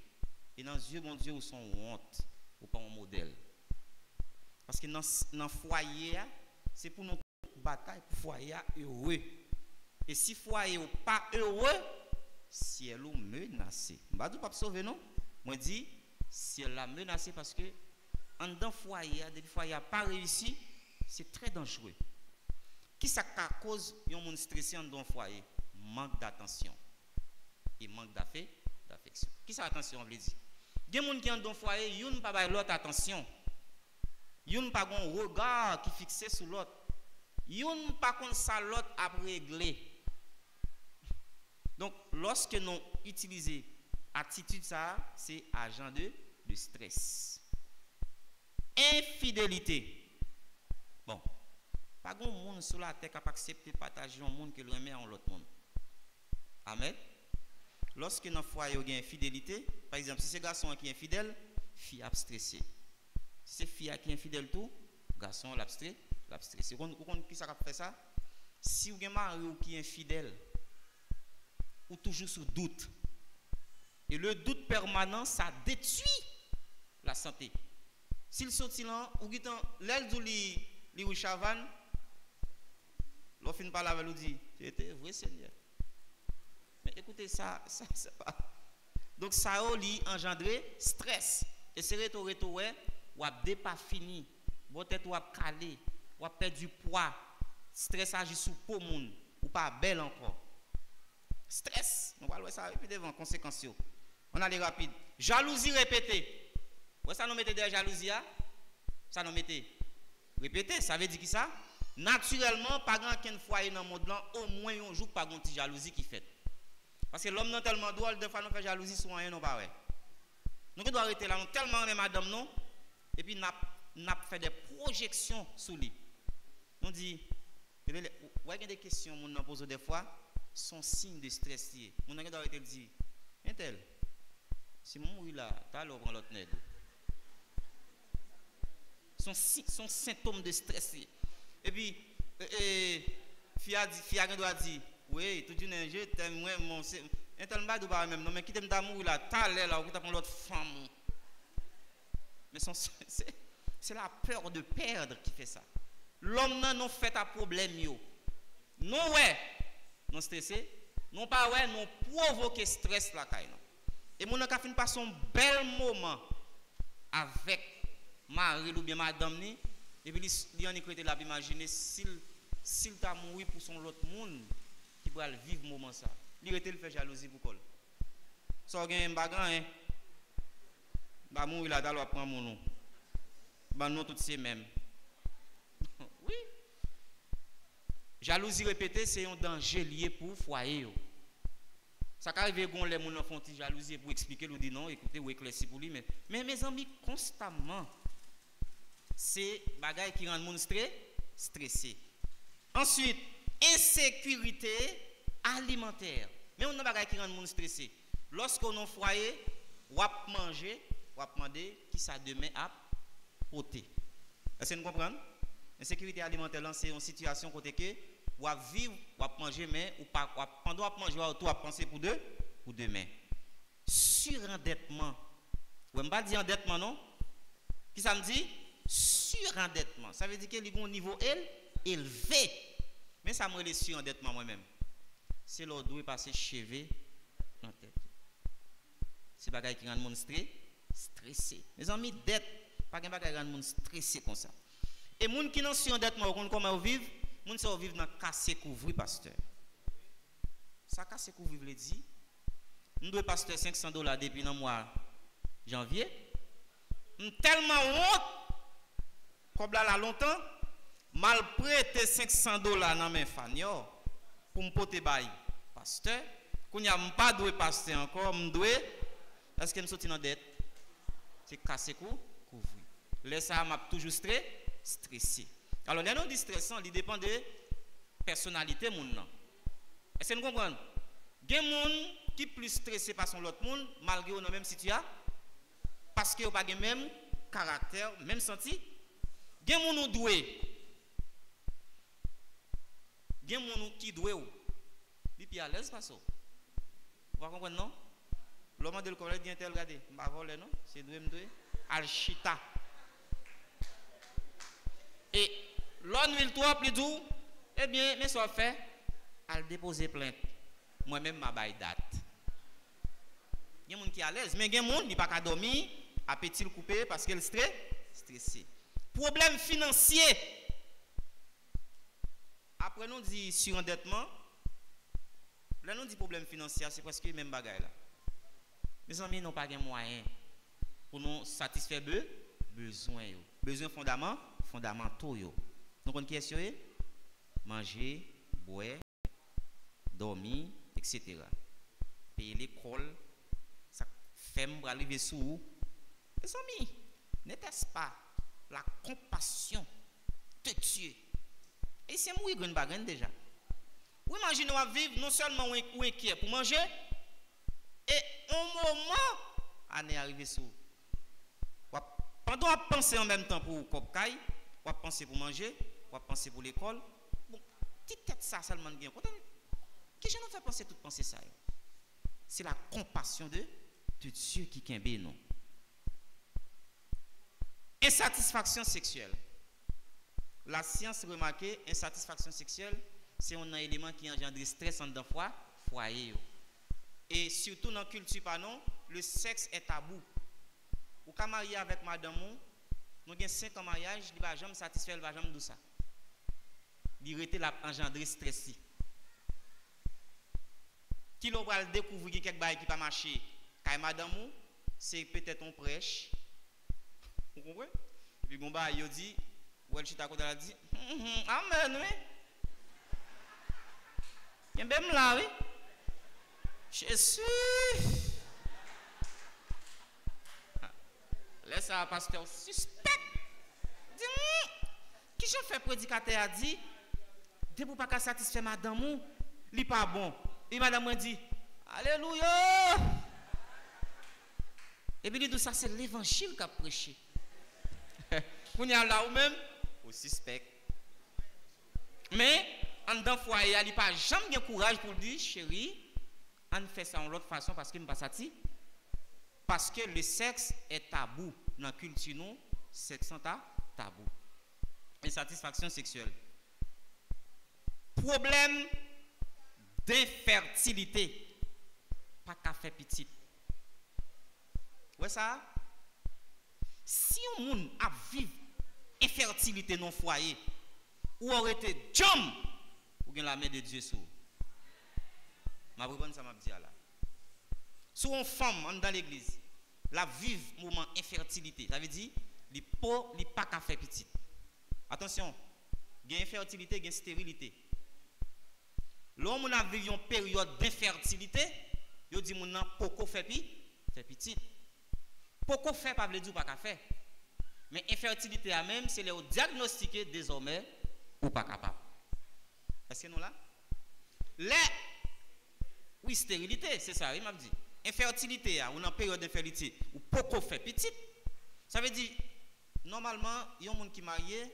Et dans les yeux, mon Dieu, où sont honte, ou pas un modèle. Parce que dans le foyer, c'est pour nous bataille pour foyer heureux. Et si foyer n'est pas heureux, si elle est menacée. Je ne vais pas sauver, non? Moi, je dis, si elle l'a menacée parce que, en dans foyer, depuis foyer n'a pas réussi, c'est très dangereux. Qui ça cause un monde stressé dans un foyer? Manque d'attention et manque d'affection. Qui ça attention veut dire? Il y a des gens qui sont dans un foyer, ils n'ont pas l'autre attention. Ils n'ont pas un regard qui fixé sur l'autre. Ils n'ont pas comme ça l'autre à régler. Donc, lorsque nous utilisons attitude ça, c'est agent de stress. Infidélité. Bon, pas grand monde sur la terre capable d'accepter partager un monde que le remet en l'autre monde. Amen. Lorsque dans le foyer il y a infidélité, par exemple, si c'est garçon qui est infidèle, fille a stressé. Si c'est fille qui est infidèle tout, garçon l'a stressé. Qui ça fait ça? Si vous avez un mari qui est infidèle, ou toujours sous doute, et le doute permanent, ça détruit la santé. S'il sortit là, ou qui l'aile du li chavan, l'on finit par la veille, dit, tu étais vrai Seigneur. Mais écoutez, ça pas. Donc ça a engendré stress. Et c'est retour, ou a pas fini, votre tête ou a calé, ou a perdu du poids. Stress agit sous peau moun, ou pas belle encore. Stress, on va voir ça et puis devant conséquences. On a les rapides. Jalousie répétée. Ouais, ça nous mettait des jalousies, ça nous mettait répété. Ça veut dire qui ça? Naturellement, pas grand qu'un foyer dans le monde là, au moins un jour pas grand petit jalousie qui fait. Parce que l'homme non tellement drôle, des fois nous fait jalousie sur rien non pas ouais. Nous devons arrêter là, nous tellement aimé madame non, et puis n'a fait des projections sur lui. On dit, ouais, il y a des questions qu'on nous pose des fois, sont signes de stress. On doit arrêter de dire, un tel, si mon mouille là, t'as l'eau prend l'autre nez. Sont symptômes de stress. Et puis, Fia doit dire, oui, tout le monde, je t'aime, moi, mon. Un tel bad ou pas même, non, mais qui t'aime d'amour là, t'as l'air là, ou t'as l'autre femme. Mais c'est la peur de perdre qui fait ça. L'homme n'a pas fait un problème. Non, ouais, non stressé, non pas ouais, non provoquer stress là. Et mon a fini par son bel moment avec Marie ou bien madame ni, et puis il en écrit là, imaginer s'il t'a mouru pour son l'autre monde qui va vivre moment ça. Il était le fait jalousie pour col. Ça gagne un bagan hein. Ba mourir là d'aller prendre mon nom. Ba non tout c'est même. Oui. Jalousie répétée c'est un danger lié pour foyer. Ça arrive gon les moun font jalousie pour expliquer ou dit non, écoutez ou éclaircir pour lui mais mes amis constamment c'est bagaille qui rend moun stressé. Ensuite, insécurité alimentaire. Mais on a bagaille qui rend moun stressé. Lorsqu'on a foyer, ou a manger, ou a demander qui ça demain à porter. Est-ce que vous comprenez? Insécurité alimentaire c'est une situation côté que ou à vivre, ou à manger mais ou pas pendant à manger ou à penser pour demain. Surendettement. Ou on pas dire endettement non? Qui ça me dit? Surendettement. Ça veut dire qu'il y a un niveau élevé. Mais ça me relève surendettement moi-même. C'est l'ordre doit passer cheveux dans la tête. C'est bagaille qui rend monde stressé. Mes amis, dette, pas de bagaille qui rend monde stressé comme ça. Et moun qui n'ont surendettement, comment vivre? Moun ça vivre dans casser couvrir pasteur. Ça casser couvrir veut dire nous doit pasteur $500 depuis le mois janvier. Tellement honte comme là longtemps mal prêté $500 dans mes fanio pour me porter bail pasteur qu'on y a pas doué pasteur encore me doué est-ce que me sorti dans dette c'est casser couvrir laisse ça m'a toujours stressé alors les non stressant il dépend de personnalité moun nan est-ce que vous comprenez gen moun qui plus stressé par son l'autre monde malgré dans même situation parce que pas gen même caractère même senti gen moun doué gen moun qui doué ou li pi à l'aise pas ça vous comprenez non l'homme de le collègue dit tel regarder pas voler non c'est doué m'doué al chita et l'on vil trop plus doux eh bien mais ça fait al déposer plainte moi-même ma bail date gen moun qui à l'aise mais gen moun li pas ka dormir appétit coupé parce qu'elle stressé problème financier Après nous dit surendettement, là nous dit problème financier, c'est presque même bagaille là. Mes amis n'ont pas de moyens pour nous satisfaire besoins yo. Besoins fondamentaux yo. Donc on question manger, boire, dormir, etc. Payer l'école, ça fait me arriver sous. Mes amis, n'était-ce pas la compassion de Dieu? Et c'est moi qui bagarre déjà. Vous imaginez à vivre non seulement ou inquiet pour manger, et au moment on est arrivé sous. Pendant à penser en même temps pour copcaille, on va penser pour manger, on va penser pour l'école. Bon, petite tête ça seulement bien. Qu'est-ce que nous fait penser toute pensée ça? C'est la compassion de Dieu qui kembe nous. Insatisfaction sexuelle. La science remarque insatisfaction sexuelle, c'est un élément qui engendre stress en dans foyer. Et surtout dans la culture panon, le sexe est tabou. Ou quand marié avec madame, nous avons 5 ans de mariage, il ne va jamais satisfaire, il ne va jamais de ça. Il va engendrer stress. Qui va découvrir quelque chose qui ne pas marcher, quand madame, c'est peut-être un prêche. Vous comprenez? Et puis, il dit, elle chita côté elle dit amen oui. Il même là oui. Jésus. Laisse un pasteur suspect. Dis qui je fais prédicateur a dit de pour pas satisfaire madame ou li pas bon. Et madame a dit alléluia. Et puis il dit ça c'est l'évangile qu'a prêché. Vous n'êtes là ou même au suspect. Mais en dans foyer, il pas jamais de courage pour dire chérie, on fait ça en l'autre façon parce qu'il ne pas satisfait. Parce que le sexe est tabou dans la culture nous, sexe est tabou. Insatisfaction sexuelle. Problème d'infertilité. Pas qu'à faire petit. Ouais ça. Si on moun a vivre infertilité dans le foyer, ou aurait été jam, ou bien la main de Dieu sur. Ma réponse ça m'a dit là. Si une femme dans l'église, la vive moment infertilité, ça veut dire li pas qu'à faire petit. Attention, il y a infertilité, il y a stérilité. L'homme a vécu une période d'infertilité, il dit mon nan poko fait petit. Poko fait pas veut dire pas qu'à faire. Mais infertilité à même, c'est le diagnostiquer désormais ou pas capable. Est-ce que nous là? Oui, stérilité, c'est ça, il m'a dit. Infertilité, ou en période d'infertilité, ou poko fait petit. Ça veut dire, normalement, il y a un monde qui est marié,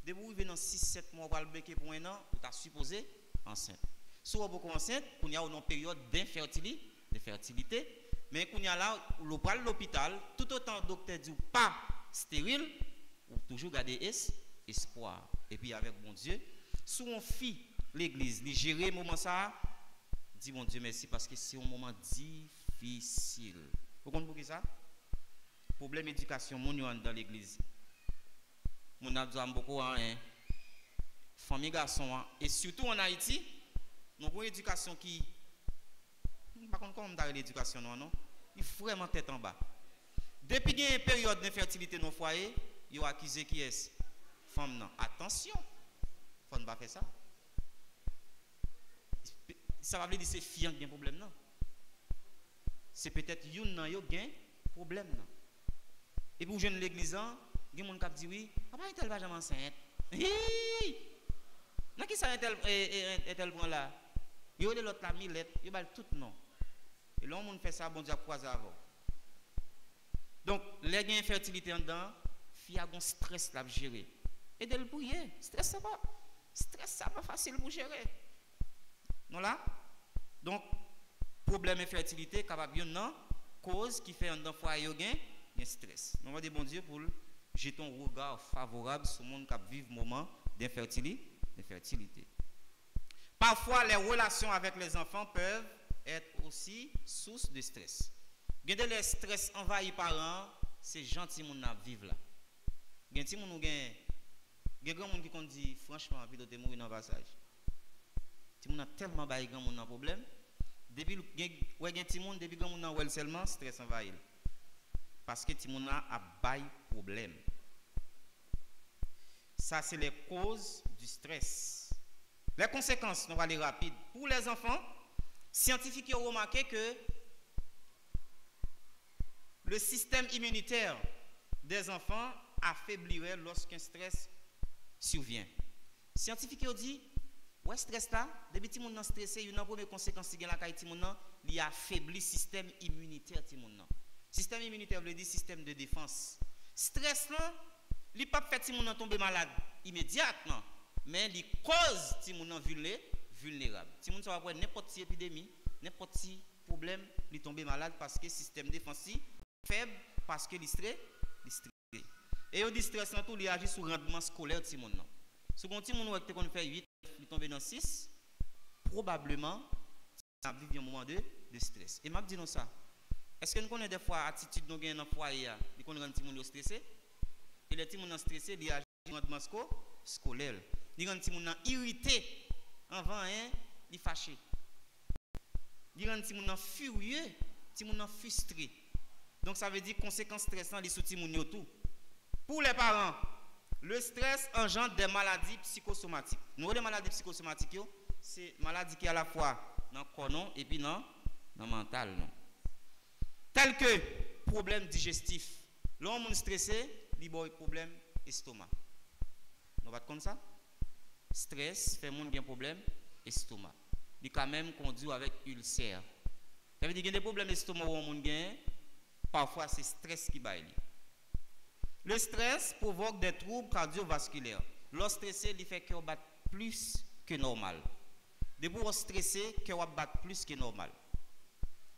dès que vous venez dans 6-7 mois, vous allez béquer pour un an, vous êtes supposé enceinte. Soit vous êtes enceinte, vous avez une période d'infertilité. Mais quand il y a là, vous allez à l'hôpital, tout autant le docteur dit pas stérile, vous toujours garder espoir. Et puis avec mon Dieu, si on fit l'église, les gérer le moment ça, dis mon Dieu merci parce que c'est un moment difficile. Vous comprenez pour ça? Problème d'éducation, mon dans l'église. Mon a besoin beaucoup hein. Famille garçon et surtout en Haïti, nous avons une éducation qui par contre comment on l'éducation non, il est vraiment tête en bas. Depuis qu'il y a une période d'infertilité dans le foyer, il a accusé qui est femme non. Attention. Faut ne pas faire ça. Ça va veut dire c'est fille qui a un problème non. C'est peut-être une nan yo gain problème non. Et pour jeune l'église, il y a des gens qui disent oui, papa est-elle pas jamais enceinte. Non qui ça est-elle prend là. Il y a l'autre la millette, il y a tout non. Et là on fait ça bon Dieu croise avant. Donc les gains infertilité en dedans, fille a un stress là gérer. Et de le bouiller, stress ça pas facile pour gérer. Non là. Donc problème infertilité capable bien non cause qui fait en dedans foyer gain stress. On va dire bon Dieu pour jeter un regard favorable sur le monde qui vit moment d'infertilité. Parfois, les relations avec les enfants peuvent être aussi source de stress. Gardez le stress envahi par an, c'est gentil mon à vivre là. Gardez mon Il y a des gens qui dit franchement, plutôt de mourir dans le passage. Si on a tellement de gens qui ont un problème, depuis que grand moun a seulement stress envahit. Parce que ti moun a bay problème. Ça c'est les causes du stress. Les conséquences, on va aller rapide. Pour les enfants, scientifiques ont remarqué que le système immunitaire des enfants affaiblirait lorsqu'un stress survient. Scientifiques ont dit ouais, stress là, depuis que moun nan stressé, une première conséquence qui la kay ti moun nan, li affaibli système immunitaire ti moun nan. Système immunitaire veut dire système de défense. Stress là, li pas fait ti moun nan tomber malade immédiatement, mais li cause ti moun nan vulnérable. Ti moun ça va prendre n'importe quelle épidémie, n'importe quel problème, li tomber malade parce que système défensif faible parce que li stressé. Et au stress là tout li agit sur rendement scolaire ti moun nan. Si on ti moun wè te kon fait 8 il tombe dans 6, probablement, ça vit un moment de stress. Et m'a dit non ça. Est-ce que nous connaissons des fois attitude nous gagne dans foyer, ils connaissent un petit monde stressé et les petits monde stressé, ils agissent dans le scolaire. Ils rendent petit monde irrité avant hein, ils fâché. Ils rendent petit monde furieux, petit monde frustré. Donc ça veut dire conséquences stressantes les sous petit monde tout. Pour les parents, le stress engendre des maladies psychosomatiques. Nous avons des maladies psychosomatiques, c'est maladies qui à la fois dans le corps et puis dans le mental. Tels que problèmes digestifs. L'homme est stressé, il a un problème estomac. Nous va comme ça. Stress fait moun gen problème estomac. Il quand même conduit avec ulcère. Ça veut dire qu'il y a des problèmes d'estomac où on gagne. Parfois c'est stress qui baille. Le stress provoque des troubles cardiovasculaires. Lorsque stressé, il fait que on bat plus que normal. Depuis on stressé, que on bat plus que normal.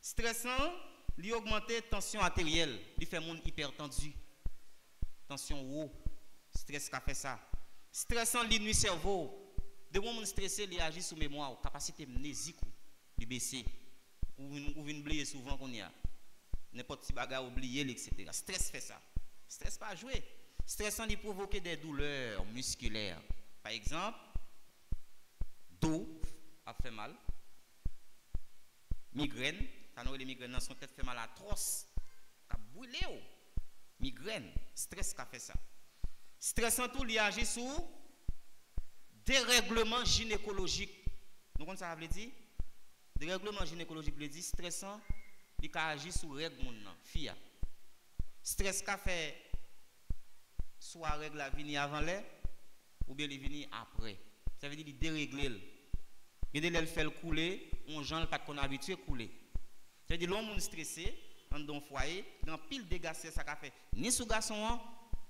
Stressant, il augmente la tension artérielle, il fait monde hypertendu. Tension haut, stress qui fait ça. Stressant, il nuit cerveau. Depuis on stressé, il agit sur mémoire, capacité mnésique, il baisse. Ou vient oublier souvent qu'on y a. N'importe qui bagarre oublier, etc. Stress fait ça. Stress pas jouer. Stressant il provoque des douleurs musculaires. Par exemple, dos a fait mal. Migraine, ça nous les migraines dans son tête fait mal atroce. A brûlé. Migraine, stress qui fait ça. Stressant tout il agit sur dérèglement gynécologique. Nous comment ça veut dire? Dérèglement gynécologique veut dire stressant il agit sur règle mon fille. Stress qu'a fait soit règle la venir avant l'air ou bien il venir après. Ça veut dire il dérègle. Il le fait couler, on gens pas qu'on habitué couler. Ça veut dire l'homme stressé en dans foyer, dans pile de gaz ça qu'a fait ni sous garçon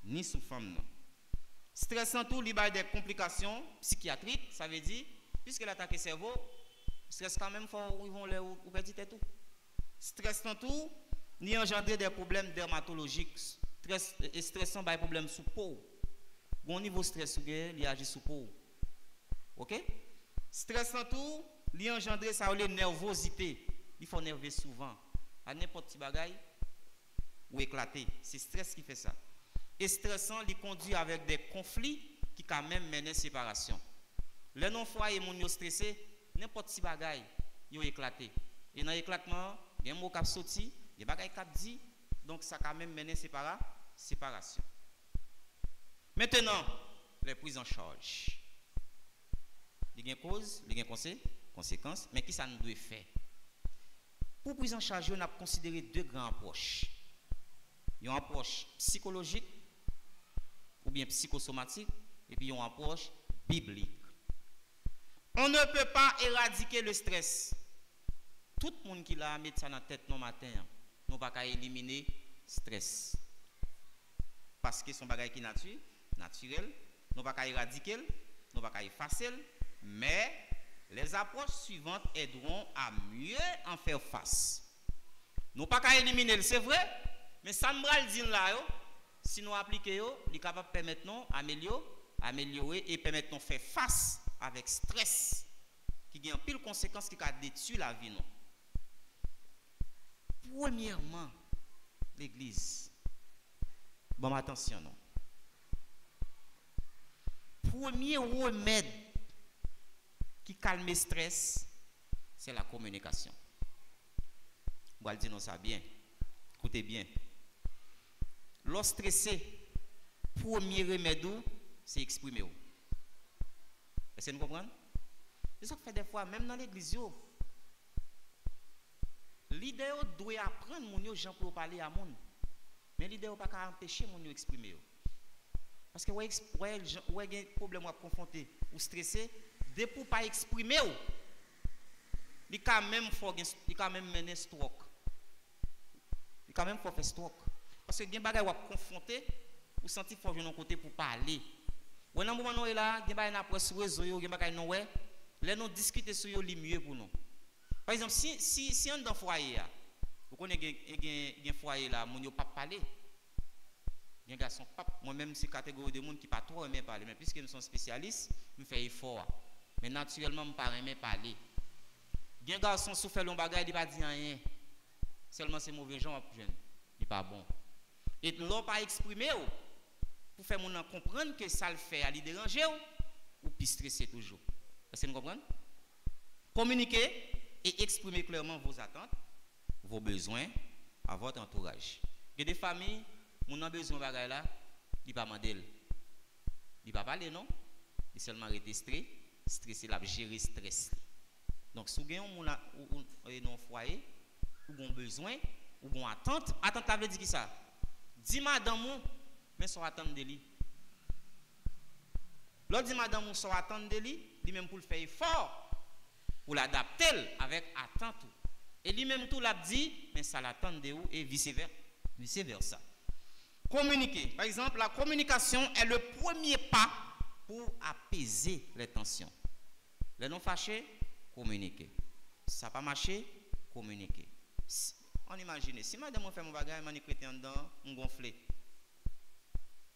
ni sous femme. Stressant tout il y a des complications psychiatriques, ça veut dire puisque l'attaque cerveau, stress quand même fort ils vont ou perdre tout. Stressant tout ni engendrer des problèmes dermatologiques, stressant par des problèmes sous peau. Bon niveau stress il agit sous peau. OK? Stressant tout, il engendrer ça les nervosité. Il faut nerver souvent. À n'importe qui bagaille ou éclater, c'est stress qui fait ça. Et stressant, il conduit avec des conflits qui quand même mènent à séparation. Les non foyer mon yo stressé, n'importe qui bagaille, yo éclaté. Et dans l'éclatement, il y a un mot qui sorti, il y a bagaille qui dit, donc ça quand même mène à séparation. Maintenant, les prises en charge. Il y a une cause, il y a une conséquence, mais qui ça nous doit faire? Pour prise en charge, on a considéré deux grandes approches. Il y a une approche psychologique ou bien psychosomatique, et puis il y a une approche biblique. On ne peut pas éradiquer le stress. Tout le monde qui l'a mis ça dans la tête non matin, nous pas qu'à éliminer stress. Parce que son bagage qui est naturel, nous pas qu'à éradiquer, nous pas qu'à effacer, mais les approches suivantes aideront à mieux en faire face. Nous pas qu'à éliminer, c'est vrai, mais ça me dit là, si nous appliquons, il est capable de permettre nous améliorer et permettre nous faire face avec stress qui a pile conséquences qui a détruit la vie. Premièrement, l'église. Bon, attention, non. premier remède qui calme le stress, c'est la communication. Vous allez dire ça bien. Écoutez bien. Lorsque stressé, premier remède, c'est exprimer. Est-ce que vous comprenez? C'est ça que fait des fois, même dans l'église, l'idée doit apprendre mon gens pour parler à monde. Mais l'idée n'est pas qu'à empêcher mon d'exprimer. Parce que vous avez un problème à confronter ou stressé, dès pour pas exprimer, il quand même mener stroke. Il quand même faut faire stroke. Parce que il y a des bagages à confronter, ou sentir faut venir côté pour parler. Ou dans moment où là, il y a des bagages après sur réseau, il y a des bagages non ouais, là nous discuter sur le mieux pour nous. Par exemple, si on dans foyer, vous connaissez un foyer là, mon yo pas parler. Il y a un garçon moi-même c'est catégorie de monde qui pas trop aimer parler, mais puisque nous sommes spécialistes, nous fait effort. Mais naturellement, nous pas aimer parler. Il y a un garçon qui fait long bagage, il pas dire rien. Seulement c'est mauvais gens jeune. Il pas bon. Et l'on pas exprimer pour faire mon comprendre que ça le fait à lui déranger ou puis stresser toujours. Est-ce que vous comprenez? Communiquer et exprimer clairement vos attentes, vos besoins à votre entourage. Il y a des familles, mon a besoin de bagay là, il pas demander. Il pas parler non, il seulement rester stressé, la gérer stress. Donc si vous avez un foyer, ou un besoin, ou une attente ça veut dire qui ça? Dis madame mais son attente de lui. L'autre dit madame son attente de lui même pour le faire effort pour l'adapter avec attente. Et lui-même tout l'a dit, mais ça l'attend de vous et vice-versa. Communiquer. Par exemple, la communication est le premier pas pour apaiser les tensions. Les non fâchés, communiquer. Ça n'a pas marché, communiquer. On imagine, si madame fait mon bagage, je suis en dedans, je gonfle.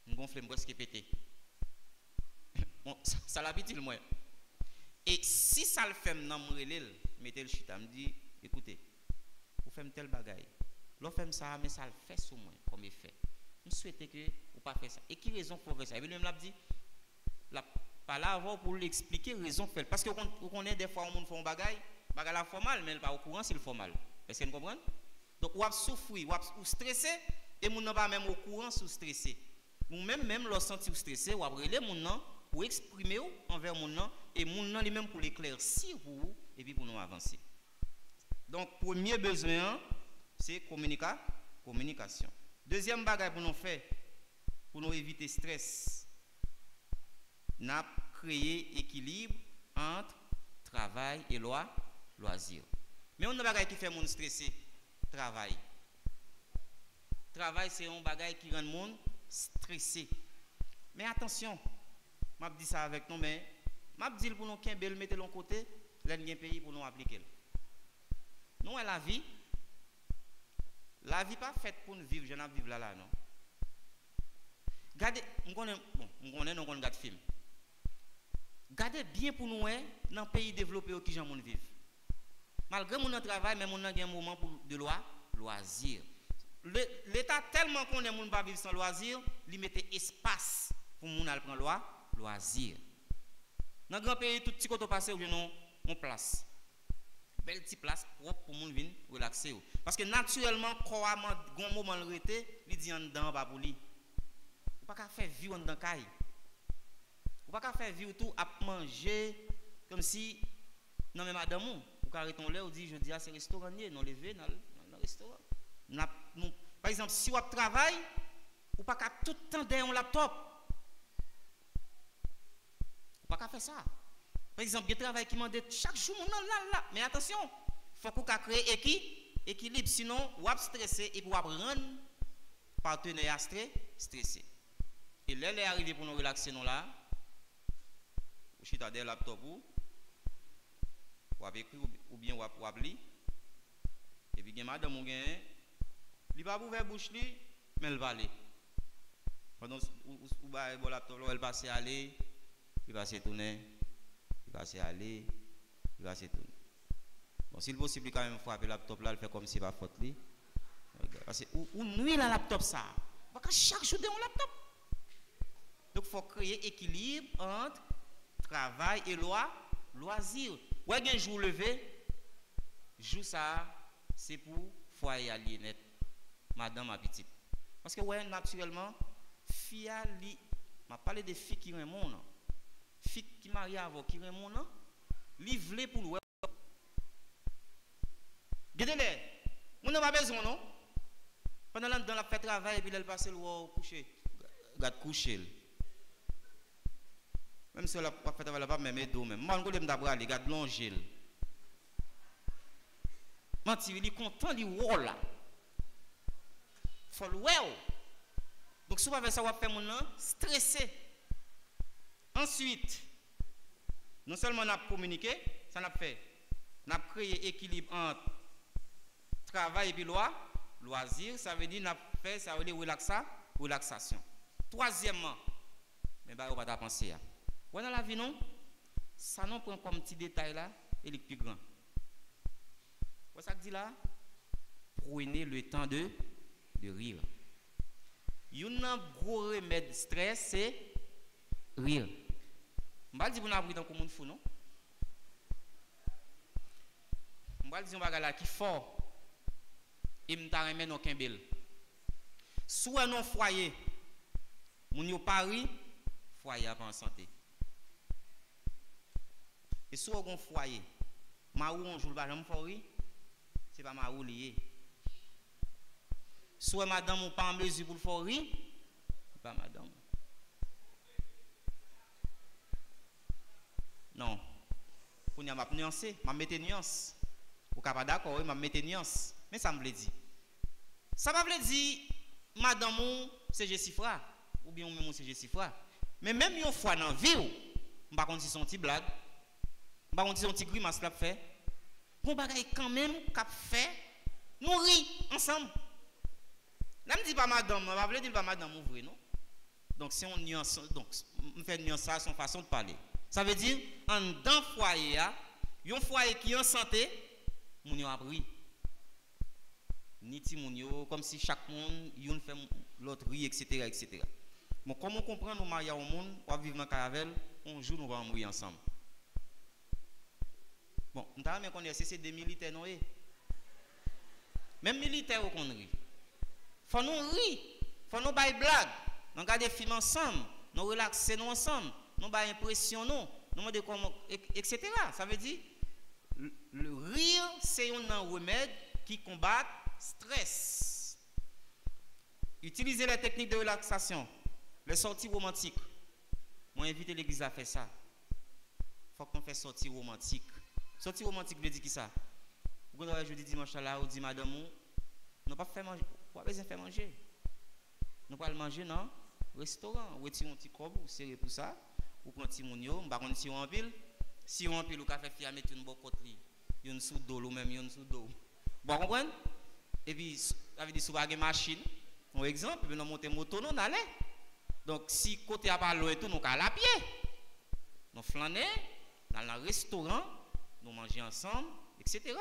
Je gonfle, je presque pété. Bon, ça l'habite le moins. Et si ça le fait, mettez le chita, me dit, écoutez, vous faites tel bagaille. L'on fait ça, mais ça le fait sur moi, comme effet. Je souhaite que vous ne pas faire ça. Et qui raison pour faire ça? Et lui-même l'a dit, pas là avant pour lui expliquer raison pour faire. Parce que vous connaissez des fois, on fait un bagaille la formal, mais pas au courant s'il faut mal. Est-ce que vous comprenez? Donc, vous souffrir, vous stressé, et vous n'avez pas même au courant si vous stressé. Vous même lorsque vous stressé, vous avez mon nom pour exprimer envers mon nom, et mon nom lui-même pour l'éclaircir pour vous, et puis pour nous avancer. Donc, premier besoin, c'est communication. Deuxième bagage pour nous faire, pour nous éviter stress, nous avons créé équilibre entre travail et loisir. Mais on a un bagage qui fait mon stressé, travail. Travail, c'est un bagage qui rend le monde stressé. Mais attention, je dis ça avec nous, mais je dis pour nous qu'un bel mettez de côté, là il y a un pays pour nous appliquer. Nous, la vie pas faite pour nous vivre, je n'ai pas vivre là, non. Gardez, on regarde film. Gardez bien pour nous, dans le pays développé qui j'en monde vivre. Malgré mon travail, mais mon a un moment de loisir. L'État tellement qu'on est moun pas vivre sans loisir, il mettait espace pour moun al prendre loisir. Dans grand pays tout petit côté passé ou non on place. Belle petite place propre pour moun vinn relaxer. Parce que naturellement corps gon moment le rete, il dit en dedans pas pour lui. Ou pas qu'à faire vivre en dedans caille. Ou pas qu'à faire vivre tout à manger comme si non mais madame ou qu'à reton là ou dit je dis à ces restaurants non lever dans le restaurant. Par exemple, si vous travaillez, vous ne pouvez pas tout le temps derrière un laptop. Vous ne pouvez pas faire ça. Par exemple, il y a un travail qui demande chaque jour, là. Mais attention, il faut qu'on crée équilibre. Sinon, vous êtes stressé et vous rendre partenaire stressé. Et là, il est arrivé pour nous relaxer, nous là. Vous êtes derrière le laptop, vous avez écrit ou bien vous avez lu. Et puis, madame, vous avez il va ouvrir la bouche, mais elle va aller. Pendant que vous avez le laptop, elle passe à aller, il va se tourner, il va se aller, il va se tourner. Bon, s'il est possible, quand même, frapper le laptop là, elle fait comme si pas faute. Parce que, ou nuit la laptop ça. Parce que chaque jour, on laptop. Donc il faut créer équilibre entre travail et loisir. Ouais, un jour levé, jour ça, c'est pour foyer aliéné, madame ma petite. Parce que ouais, naturellement, fille m'a parlé de filles qui remontent, filles qui marient avant qui remontent, livré pour le. Regardez-les, on n'a pas besoin non. Pendant l'an dans la fait travail et puis elle passe le coucher, regarde coucher. Même si elle a pas fait travail là-bas, même dos même. Moi on d'abord aller, regarde longer. Menti, il est content il wall là. Faut le well. Donc si vous avez ça, vous faire mon stressé. Ensuite, non seulement on a communiqué, ça n'a fait, on a créé équilibre entre travail et puis loisir, ça veut dire on a fait, ça veut dire relaxation. Troisièmement, mais bah on va pas penser à. Vous dans la vie non, ça non prend comme petit détail là, et le plus grand. Vous ça dit là, prenez le temps de rire. Un gros remède stress, c'est rire. Je ne vais pas dire que vous avez dans le monde fou, non? Je ne vais pas dire que vous avez qui fort. Et je ne vais pas aucun bel. Soit non foyer, vous n'avez pas ri, foyer pas en santé. Et soit un foyer, ma ou on joue le ballon pour rire, ce n'est pas ma ou lié. Soit madame ou pas en mesure pour le faire rire, pas madame. Non. Pour n'y a pas nuancé, m'a mettre nuance. Ou pas d'accord, oui, m'a mettre nuance. Mais ça me le dit. Ça m'a le dit madame ou c'est Jessifra ou bien même c'est Jessifra. Mais même une fois dans la vie, je pas contre si son petit blague. Je pas contre si son petit grimace l'a fait. Pour bagaille quand même qu'a fait nous ri ensemble. Là, je ne dis pas madame, je ne veux dire pas madame ouvrir, non? Donc, si on nuance, donc, on fait nuance à son façon de parler. Ça veut dire, en dans foyer, un foyer qui est en santé, on a appris. Ni ti moun comme si chaque monde, yon fait l'autre rire, etc., etc. Bon, comme on comprend, nous marions au monde, on va vivre dans la caravelle, un jour, nous allons mourir ensemble. Bon, nous avons connaître, c'est des militaires, non? Même militaires, on connaît. Faut nous rire, faut nous bailler blague, nous regarder film ensemble, nous relaxer nous ensemble, nous bailler impression nous demander comment, etc. Ça veut dire le rire c'est un remède qui combat stress. Utilisez les techniques de relaxation, les sorties romantiques. Moi invite l'église à faire ça. Faut qu'on fasse sortie romantique. Sortie romantique veut dire qui ça? Vous avez jeudi dimanche là, ou dit madame, nous pas faire manger. Vous avez besoin de faire manger. Nous pas le manger dans le restaurant. Vous tirez un petit corps, vous serrez pour ça. Vous prenez un petit mounio, vous prenez un petit en pile. Si on pile, vous café fier mettre une bonne côte li. Une sous d'eau ou même une sous d'eau. Vous comprenez? Et puis ça veut dire si vous avez une machine, par exemple, puis nous montez moto non allez. Donc si côté à pas loin tout nous à la pied. Nous flâner dans le restaurant, nous manger ensemble, etc.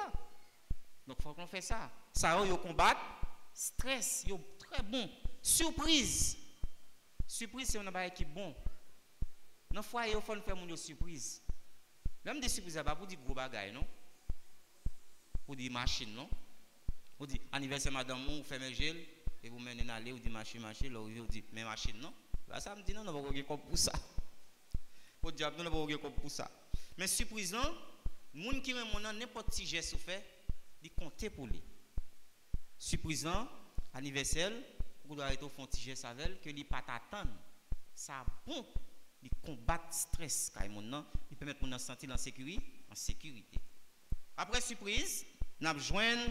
Donc il faut qu'on fasse ça. Ça va combattre stress, yo très bon. Surprise. Surprise, c'est un bagage qui est bon. Dans le foyer, il faut faire une surprise. Même des surprises, pas pour dire gros bagages, non? Pour dire machine, non? Pour dire anniversaire, madame, vous faites mes gels, et vous menez aller, vous dites machine, là, vous dites mes machines, non? Là, ça me dit non, on va pas comme pour ça. Pour dire, on va pas comme pour ça. Mais surprise, non? Les gens qui ont n'importe quel geste ou fait, ils comptent pour lui. Surprisant, anniversaire, vous doit être au fond de geste avec que li pas t'attendre. Ça bon, il combat stress car il permet de nous sentir en sécurité. Après surprise, nous avons joint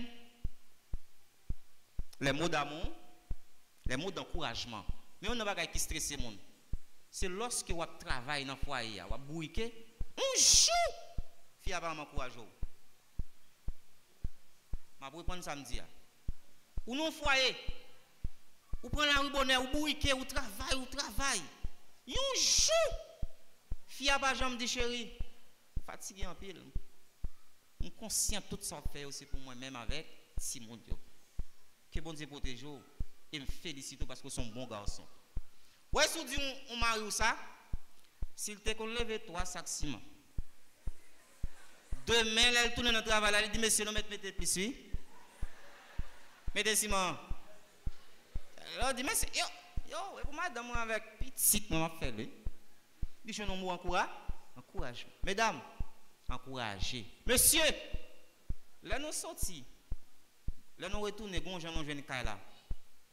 les mots d'amour, les mots d'encouragement. Mais on n'a pas qui stresser le monde. C'est lorsque vous travaillez dans le foyer, vous bouiquez, un jour, fille va m'encourager. Je vais répondre samedi. Ou non foyer, ou prend la rue bonheur, ou bouiquez, ou travail. Un jour, fille va jamais dire chérie, fatigué en pile. Je suis conscient de tout ça fait aussi pour moi-même avec Simon Diop. Que bon Dieu protège et me félicite parce que sont bons garçons. Ouais, si on dit on marie ou ça, s'il te qu'on lève 3 sacs ciment. Demain, elle tourne dans le travail, elle dit, monsieur, nous mettez plus, oui. Mettez ciment. Elle dit, monsieur, yo, pour madame, avec petite, maman fait, lui. Dit, je nous encourage. Mesdames, encouragez. Monsieur, là, nous sortis. Là, nous retournons, nous jeune là.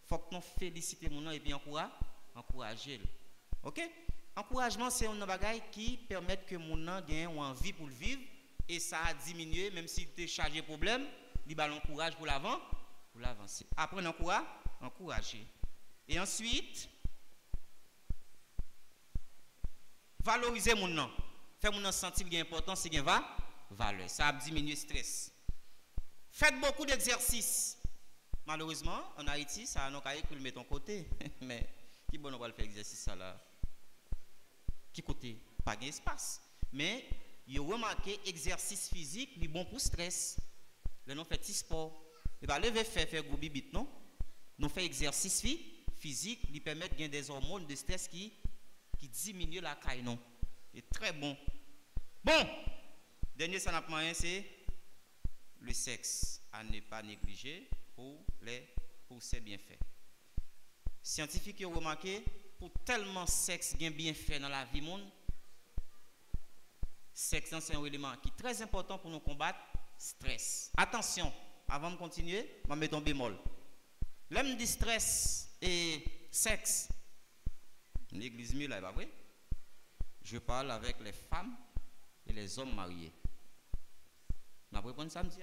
Faut que nous félicitions mon nom et puis encourager. OK? Encouragement, c'est un bagage qui permet que mon nom gagne envie pour le vivre et ça a diminué, même si tu es chargé de problème, il va l'encourage pour l'avant, pour l'avancer. Après, encourager. Et ensuite, valoriser mon nom. Faire mon nom sentir qu'il y a important, c'est qu'il y a valeur. Ça a diminué le stress. Faites beaucoup d'exercices. Malheureusement, en Haïti, ça a nos cahiers que le mettre en côté. Mais qui bon on va le faire exercice ça là? Qui côté? Pas d'espace. Mais il a remarqué exercice physique, il est bon pour stress. Là nous fait petit sport. Et bah lever faire gros bibit non? Nous fait exercice physique, il permet de gagner des hormones de stress qui diminuent la caille non. Et très bon. Bon, dernier ça n'a pas rien c'est le sexe à ne pas négliger pour ses bienfaits. Scientifiques ont remarqué pour tellement sexe gain bienfait dans la vie monde, sexe c'est un élément qui est très important pour nous combattre stress. Attention, avant de continuer, je vais mettre un bémol. L'homme dit stress et sexe. L'église mieux là, pas vrai? Je parle avec les femmes et les hommes mariés. On va répondre samedi.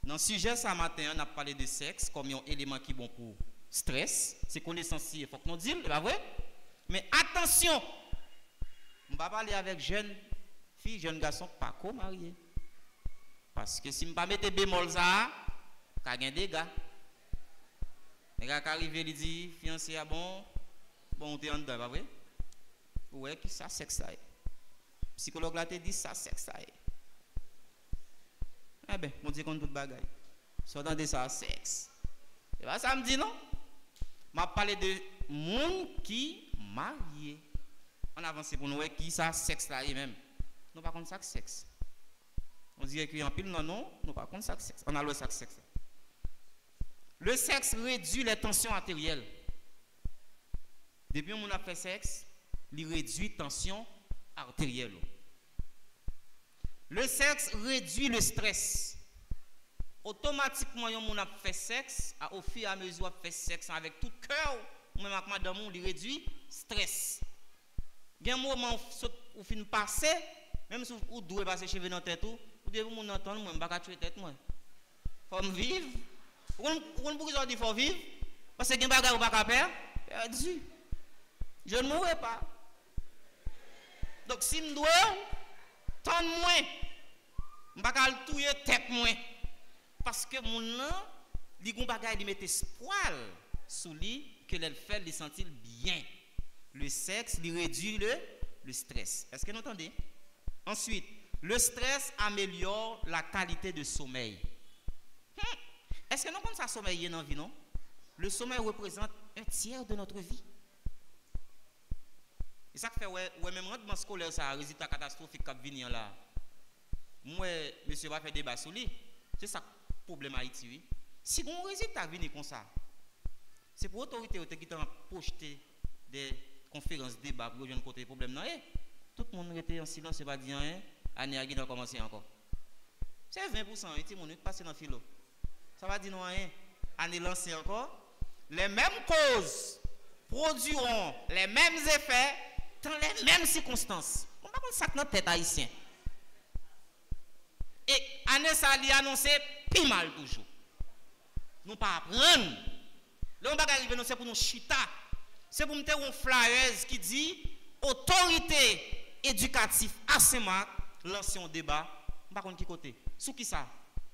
Dans le sujet ce matin, on a parlé de sexe comme un élément qui est bon pour stress. C'est connaissance, il faut que nous disions, c'est pas vrai? Mais attention, on va parler avec jeunes filles, jeunes garçons, pas qu'au mariés. Parce que si je ne mets pas bémol ça, il y a des dégâts. Les gars qui arrivent, ils disent, fiancé, bon, on est en dedans, pas vrai? Ouais, qui ça, sexe ça est. Psychologue là te dit, ça, sexe ça est. Eh bien, on dit qu'on tout bagaille. Soit dans des ça, sexe. Et bien, ça me dit non. Je parle de monde qui marié. On avance pour nous, qui ça, sexe là, et même. Nous pas contre ça, sexe. On dirait qu'il y a un pile, non, nous pas contre ça, sexe. On a le ça, sexe. Le sexe réduit les tensions artérielles. Depuis qu'on a fait sexe, il réduit les tensions artérielles. Le sexe réduit le stress. Automatiquement, on a fait sexe, au fur et à mesure, on fait sexe avec tout cœur, même avec madame, on réduit le stress. Il y a un moment où on finit de passer, même si vous devez passer cheveux dans la tête, vous devez vous entendre, moi, je ne vais pas tuer la tête. Il faut vivre. Vous comprenez qu'il faut vivre? Parce que il y a des bagages qui ne pas faire. Je ne mourrai pas. Donc, si je dois, tant moins, je ne vais pas tuer tête moins. Parce que mon nom, il y a des bagages qui mettent espoir sur lui, que l'elle fait, il sentir bien. Le sexe, il réduit le stress. Est-ce que vous entendez? Ensuite, le stress améliore la qualité de sommeil. Est-ce que nous comptons ça sommeiller dans la vie, non? Le sommeil représente un tiers de notre vie. Et ça fait, ouais, même rendement scolaire, ça, résultat catastrophique qui vient là. Moi, monsieur va faire débat sur lui. C'est ça le problème Haïti, oui. Si on résultat vient comme ça, c'est pour l'autorité qui t'a projeté des conférences, débats pour jouer côté problème. Non, tout le monde était en silence, c'est pas dire rien. Année a commencé encore. C'est 20%, et tout le monde passe dans le filo. Ça va dire non rien. Année lancée encore. Les mêmes causes produiront les mêmes effets dans les mêmes circonstances. On va pas ça dans tête haïtien. Et année ça li annoncé plus mal toujours. Nous pas apprendre. Là on va arriver c'est pour nous chita. C'est pour mettre un flyer qui dit autorité éducative à Saint-Marc lancer un débat. Par contre qui côté? Sous qui ça?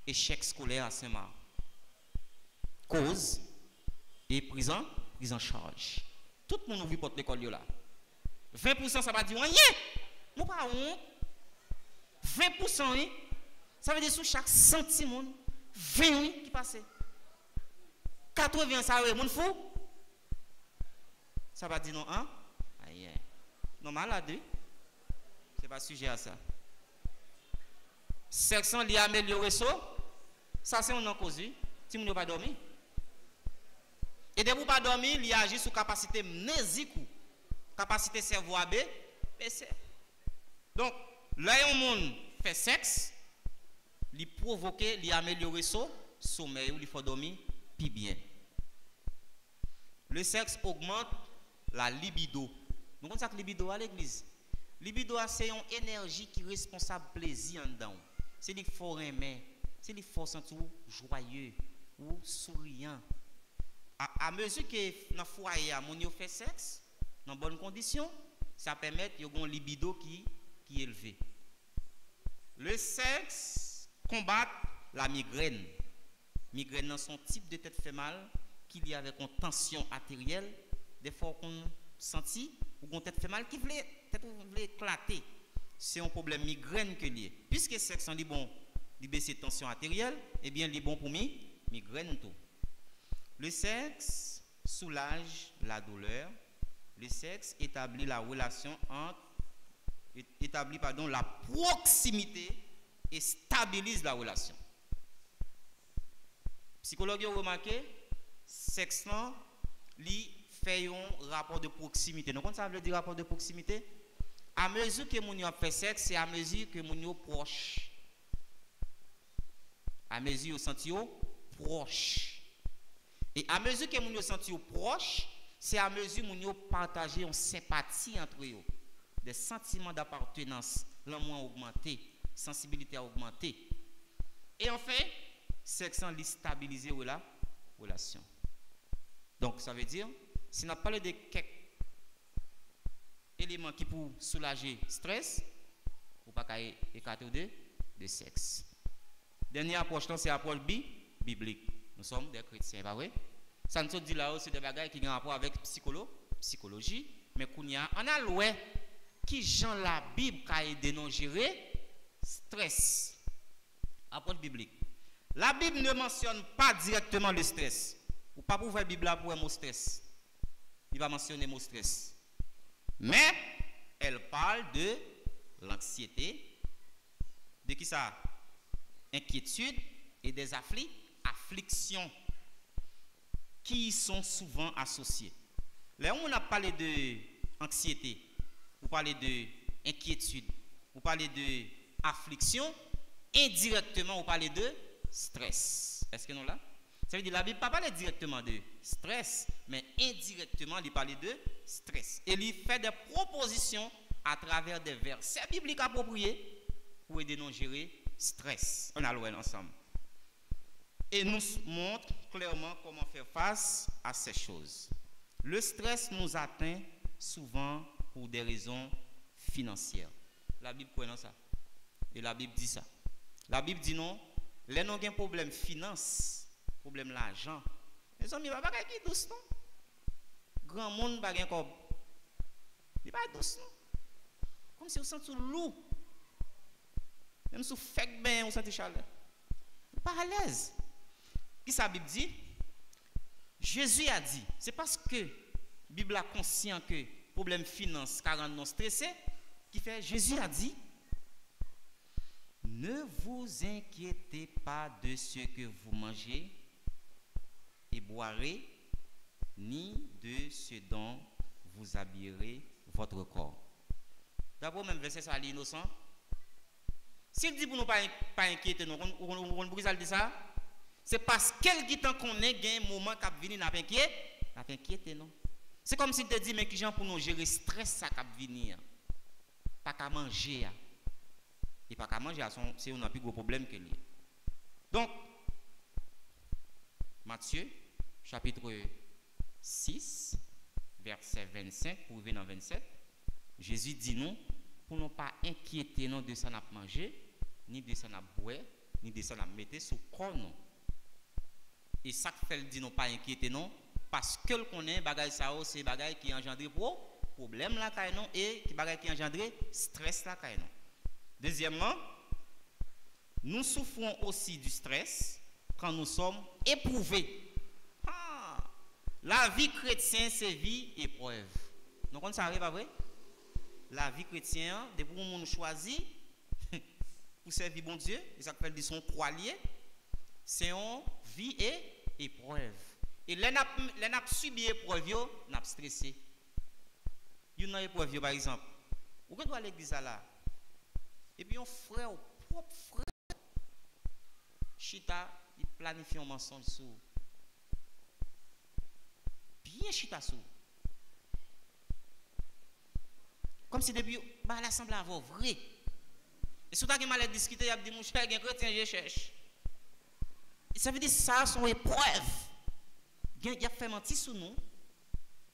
Échec scolaire à Saint-Marc. Cause et prise en charge. Tout le monde ouvre porte l'école là. 20% ça va dire rien. Nous pas honte. 20% oui. Ça veut dire sous chaque centime 20 qui passe. 80 ça ouais, mon fou. Ça va dire non, hein? Aïe. Non, malade. C'est pas sujet à ça. Sexe li améliorer ça c'est une cause. Si vous n'avez pas dormi. Et de vous pas dormir, il agit sur capacité mnésique, capacité cerveau AB, PC. Donc, là un monde fait sexe, il provoque, il améliorer son sommeil, il faut dormir plus bien. Le sexe augmente la libido. Nous connaissons que libido à l'église. Libido c'est une énergie qui est responsable plaisir en dedans. C'est les faut aimer, c'est les faut sentir joyeux ou souriant. À mesure que dans le foyer, mon fait sexe dans bonnes conditions, ça permet qu'il y ait un libido qui est élevé. Le sexe combat la migraine. Migraine, c'est un type de tête fait mal qu'il y a avec une tension artérielle. Des fois, on sentit ou une tête fait mal qui voulait éclater. C'est un problème migraine que lié. Puisque le sexe est bon, il baisse la tension artérielle, eh bien, il est bon pour migraine tout. Le sexe soulage la douleur. Le sexe établit la relation entre la proximité et stabilise la relation. Psychologue ont remarqué, sexe li fait un rapport de proximité. Donc, quand ça veut dire rapport de proximité, à mesure que mon fait sexe, c'est à mesure que mon proche. À mesure que senti proche. Et à mesure que mon senti proche, c'est à mesure que nous partagez une sympathie entre eux. Des sentiments d'appartenance, l'amour augmenté, sensibilité a augmenté. Et enfin, sexe li stabiliser la relation. Donc ça veut dire, si on a parlé de quelques éléments qui pour soulager le stress, ou pas qu'à écarter de sexe. Dernière approche, c'est l'approche biblique. Nous sommes des chrétiens, pas vrai? Ça nous dit là aussi des bagages qui ont rapport avec psychologie, mais qu'on y a, on a loué qui Jean la Bible a aidé nous gérer stress. Approche biblique. La Bible ne mentionne pas directement le stress. Ou pas pour voir la Bible pour un mot stress. Il va mentionner le mot stress. Mais elle parle de l'anxiété, de qui ça? Inquiétude et des afflictions qui sont souvent associées. Là où on a parlé de anxiété, ou parler de inquiétude, ou parler de affliction, indirectement on parle de stress. Est-ce que nous là? Ça veut dire la Bible ne parle pas directement de stress, mais indirectement il parle de stress. Et il fait des propositions à travers des versets bibliques appropriés pour aider nous à gérer stress. On a l'oué ensemble. Et nous montre clairement comment faire face à ces choses. Le stress nous atteint souvent pour des raisons financières. La Bible connaît ça. Et la Bible dit ça. La Bible dit non, les non gain problème finance, problème l'argent. Les amis, pas qui douce non. Grand monde pas gain comme. Il pas douce non. Comme si on sent tout lourd. Même si on fait bien, on sent chaleur. Pas à l'aise. Qui ça Bible dit? Jésus a dit, c'est parce que la Bible a conscient que problème finance car rend nous stressé qui fait Jésus a dit ne vous inquiétez pas de ce que vous mangez et boirez ni de ce dont vous habillerez votre corps. D'abord même verset ça l'innocent. S'il dit pour nous pas inquiéter nous on pourquoi dit ça? C'est parce qu'elle temps qu'on est un moment qui venir n'a pas inquiété non. C'est comme si tu te dis mais qui gens pour nous gérer stress ça qui venir. Pas qu'à manger. Et pas qu'à manger c'est un plus gros problème que lui. Donc Matthieu chapitre 6 verset 25 pour venir dans 27, Jésus dit nous pour ne pas inquiéter nous de ça n'a manger, ni de ça n'a boire, ni de ça n'a mettre sous corps non. Et ça fait dit non pas inquiéter non parce que le connaît bagay ça c'est bagay qui engendre problème là kay non et qui bagay qui engendre stress là kay non. Deuxièmement, nous souffrons aussi du stress quand nous sommes éprouvés. La vie chrétienne, c'est vie épreuve. Donc, ça arrive, pas vrai? La vie chrétienne, depuis que nous choisit pour servir bon Dieu, ça s'appelle son croix-lié, c'est une vie et épreuve. Et les n'a subi épreuve, n'a stressé. Une épreuve, par exemple, vous pouvez aller à l'église là, et puis un frère, propre frère, chita, il planifie un mensonge sur. Bien chita sur. Comme si depuis, l'assemblée avant vrai. Et si tu as mal discuté, il a dit, mon cher, il y a un chrétien, je cherche. Ça veut dire que ça, sont épreuves. Il a fait mentir sur nous.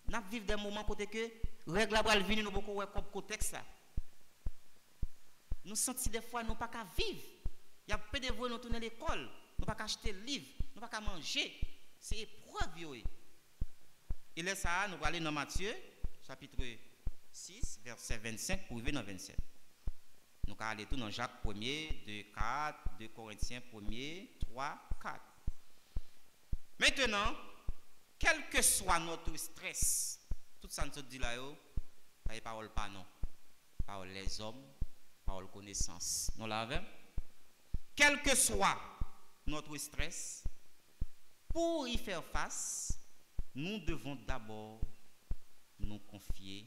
Nous vivons des moments côté que règle la bral venir nous beaucoup comme contexte ça. Nous sentons des fois nous pas qu'à vivre. Il y a peu de voix nous tourner l'école, nous pas qu'à acheter le livre, nous pas qu'à manger. C'est épreuve. Et là ça nous allons aller dans Matthieu chapitre 6 verset 25 pour arriver dans 27. Nous allons aller tout dans Jacques 1er, 2 4, 2 Corinthiens 1er, 3 4. Maintenant, quel que soit notre stress, tout ça nous dit là, pas parole pas non, parole les hommes, parole connaissance. Nous l'avons. Quel que soit notre stress, pour y faire face, nous devons d'abord nous confier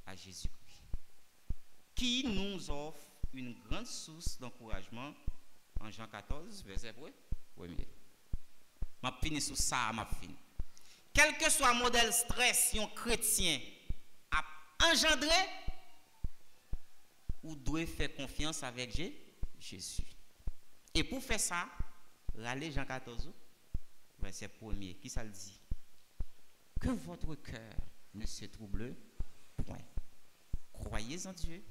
à Jésus-Christ, qui nous offre une grande source d'encouragement en Jean 14, verset 1er. Je finis sur ça, je finis. Quel que soit le modèle stress, si un chrétien a engendré, ou doit faire confiance avec Jésus. Et pour faire ça, allez Jean 14, verset 1er, qui ça le dit? Que votre cœur ne se trouble point. Croyez en Dieu,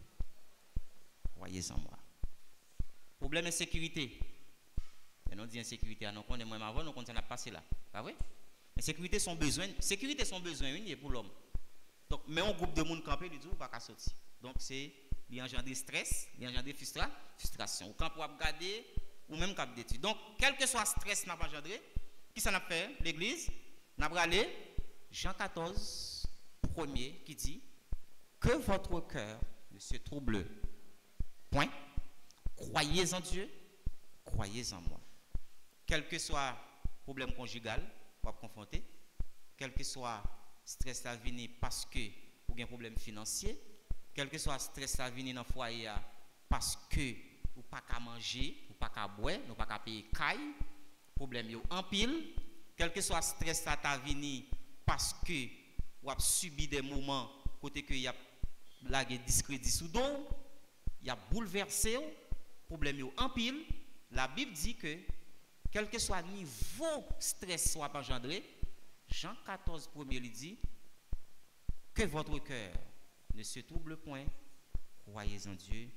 croyez en moi. Problème insécurité. Et nous dit insécurité, nous connaissons moins avant, nous connaissons passé là. Pas vrai? Sécurité sont besoin unique pour l'homme. Donc, mais un groupe de monde campé, il dit ou pas qu'à sortir. Donc, c'est l'engendre stress, l'engendre frustration. Ou quand pour regarder, ou même cap d'études. Donc, quel que soit le stress n'a pas engendré, qui ça n'a fait l'église? N'a pas allé Jean 14, 1er, qui dit que votre cœur ne se trouble point. Croyez en Dieu, croyez en moi. Quel que soit le problème conjugal, on va confronter, quel que soit stress à venir parce que vous avez un problème financier, quel que soit stress à venir dans le foyer parce que vous n'avez pas manger, vous n'avez pas boire, vous n'avez pas payer caille, problème yo en pile, quel que soit stress à venir parce que vous avez subi des moments côté que il y a la discrédit sous dos, il y a bouleversé, problème yo en pile, la Bible dit que quel que soit le niveau stress soit engendré, Jean 14, 1er, il dit que votre cœur ne se trouble point, croyez en Dieu,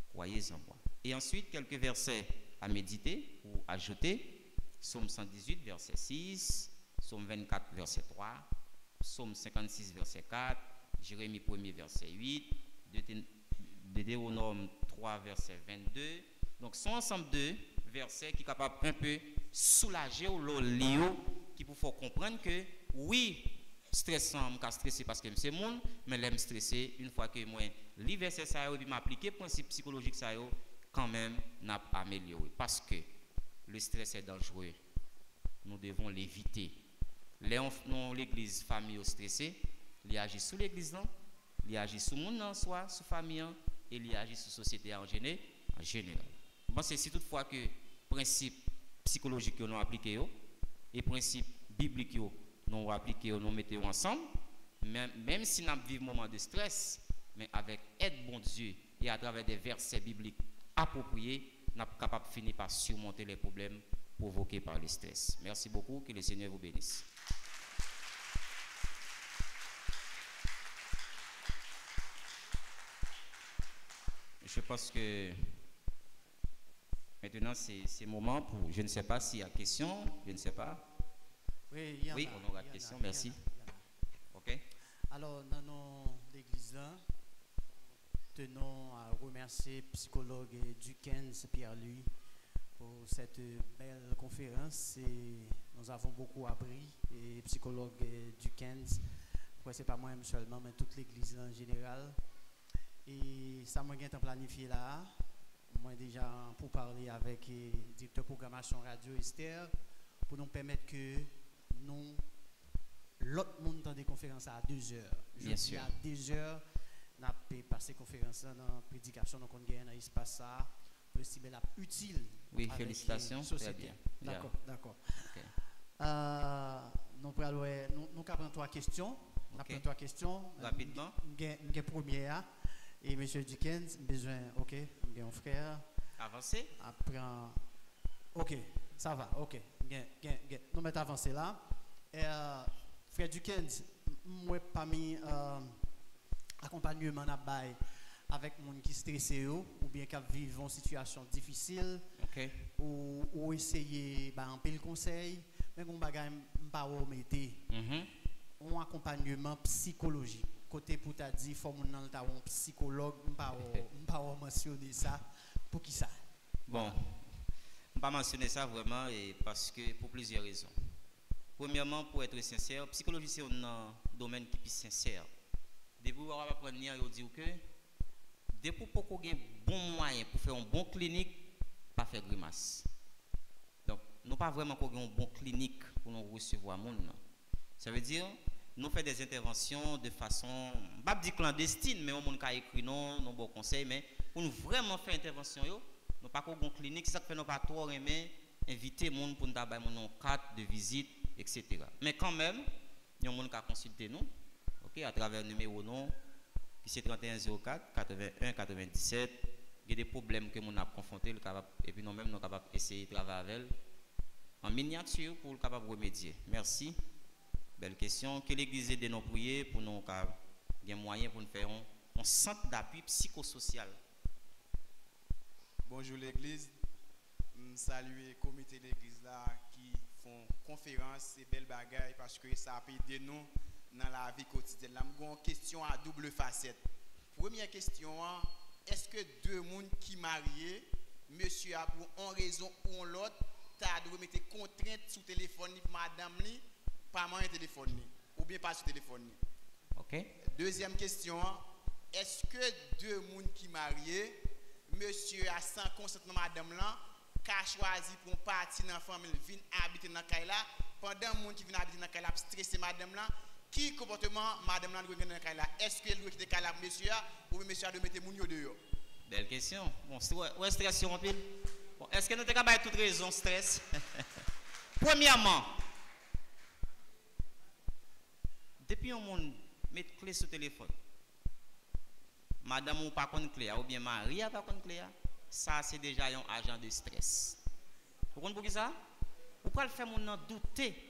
croyez en moi. Et ensuite, quelques versets à méditer ou ajouter. Psaume 118, verset 6, Psaume 24, verset 3, Psaume 56, verset 4, Jérémie 1er, verset 8, Deutéronome 3, verset 22. Donc, son ensemble de versets qui est capable un peu soulager ou l'olio qui pour faire comprendre que oui, stressant, je suis stressé parce que c'est monde, mais l'aime stressé une fois que moi lis verset ça et puis m'appliquer principe psychologique ça quand même n'a amélioré parce que le stress est dangereux. Nous devons l'éviter. L'église famille stressée, il agit sous l'église non, il agit sous monde en soi, sous famille et il agit sous société en général. Bon, c'est si toutefois que principe psychologique nous appliqué et principe biblique nous appliqué nous mettons ensemble, même si nous vivons un moment de stress, mais avec aide bon Dieu et à travers des versets bibliques appropriés, nous sommes capables de finir par surmonter les problèmes provoqués par le stress. Merci beaucoup, que le Seigneur vous bénisse. Je pense que maintenant c'est le moment pour, je ne sais pas s'il y a question, je ne sais pas. Oui, il y en a. Oui, on aura une question, merci. Ok. Alors, dans l'église là, tenons à remercier le psychologue Duquesne Pierre-Louis pour cette belle conférence et nous avons beaucoup appris, et psychologue Dukens, ce n'est pas moi-même seulement, mais toute l'église en général. Et ça m'a planifié là, moi déjà pour parler avec le directeur de programmation radio Esther, pour nous permettre que nous, l'autre monde dans des conférences à 2 heures. Bien sûr. À 2 heures, nous avons passé conférence dans la prédication, donc on gagne dans l'espace ça, pour estimer la utile. Oui, félicitations, très bien. D'accord, Yeah. d'accord. Okay. Nous avons 3 questions. Nous avons 3 questions. Rapidement. Une première. Et M. Dickens, besoin, ok, j'ai un frère. Avancez. Après, ok, ça va, ok. Nous mettons avancé là. Frère Dickens, moi, parmi accompagnement avec les gens qui sont stressés ou bien qui vivent une situation difficile, OK. ou essayer un peu le conseil, mais on va pas mettre un accompagnement psychologique. Côté pour t'a dit, il faut un psychologue, pas mentionner ça. Pour qui ça? Bon, je ne vais pas mentionner ça vraiment parce que pour plusieurs raisons. Premièrement, pour être sincère, psychologie c'est un domaine qui est sincère. Depuis vous apprendre à dire que depuis pour qu'on ait bon moyen pour faire un bon clinique, pas faire grimace. Donc, nous pas vraiment qu'on ait un bon clinique pour nous recevoir monde. Ça veut dire nous faisons des interventions de façon, pas dire clandestine, mais on a écrit non bon conseil, mais pour nous vraiment faire intervention, nous pas qu'on ait une clinique, c'est ça que fait nous pas trop aimer inviter les gens pour nous avoir une carte de visite, etc. Mais quand même, il y a des gens qui consulter nous, ok, à travers le numéro non, qui c'est 3104 81 97. Il y a des problèmes que nous avons confrontés, et puis nous-mêmes nous sommes capables d'essayer de travailler avec en miniature pour être capable de remédier. Merci. Belle question. Que l'Église aide nous prier pour nous avoir des moyens pour nous faire un centre d'appui psychosocial. Bonjour l'Église. Je salue le comité de l'Église là qui font conférence et belles bagailles parce que ça peut aider nous dans la vie quotidienne. Là, j'ai une question à double facette. Première question, est-ce que 2 personnes qui mariés, monsieur a pour une raison ou l'autre, t'as de remettre contrainte sur le téléphone de madame li, pas mon téléphone ni, ou bien pas sur le téléphone ni. OK. Deuxième question, est-ce que 2 personnes qui mariés, monsieur a sans consentement madame là, qu'a choisi pour partir dans la famille, venir habiter dans la là, pendant monde qui vient habiter dans la là, stresser madame là, qui comportement madame là doit dans la là? Est-ce que doit quitter la là monsieur ou monsieur doit mettre moun yo dehors? Belle question. Bon, ouais stress sur un pile. Bon, est-ce que nous avons toute raison stress? Premièrement, depuis on met clé sur le téléphone, madame ou pas contre clé, ou bien Marie pas contre clé, ça c'est déjà un agent de stress. Vous comprenez pour ça? Vous pouvez le faire mon douter.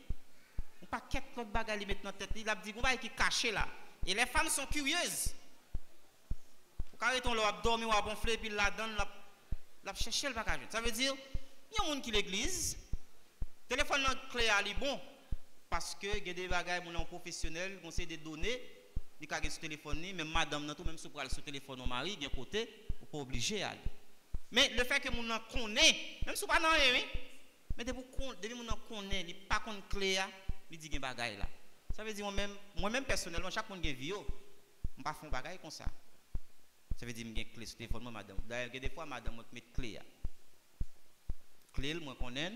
Ou pas quelque autre bagage mettre dans tête, il a dit qu'on va qui caché là. Et les femmes sont curieuses. Quand on leur dormi ou a gonflé puis la donne la chercher le bagage. Ça veut dire il y a monde qui l'église téléphone clé à li bon parce que il y a des bagages mon professionnel, conseil des données, il ka sur téléphone ni même madame nan tout même sous pral sur téléphone au mari, bien côté ou pas obligé à aller. Mais le fait que mon connaît même sous pas nan rien, mais depuis mon connaît, il pas connaît clé à il dit gen bagay là. Ça veut dire moi-même personnellement chaque monde gen vie yo, on pas font bagay comme ça. Ça veut dire que j'ai clé sur le téléphone madame. D'ailleurs des fois madame me met clé là. Clé moi connais,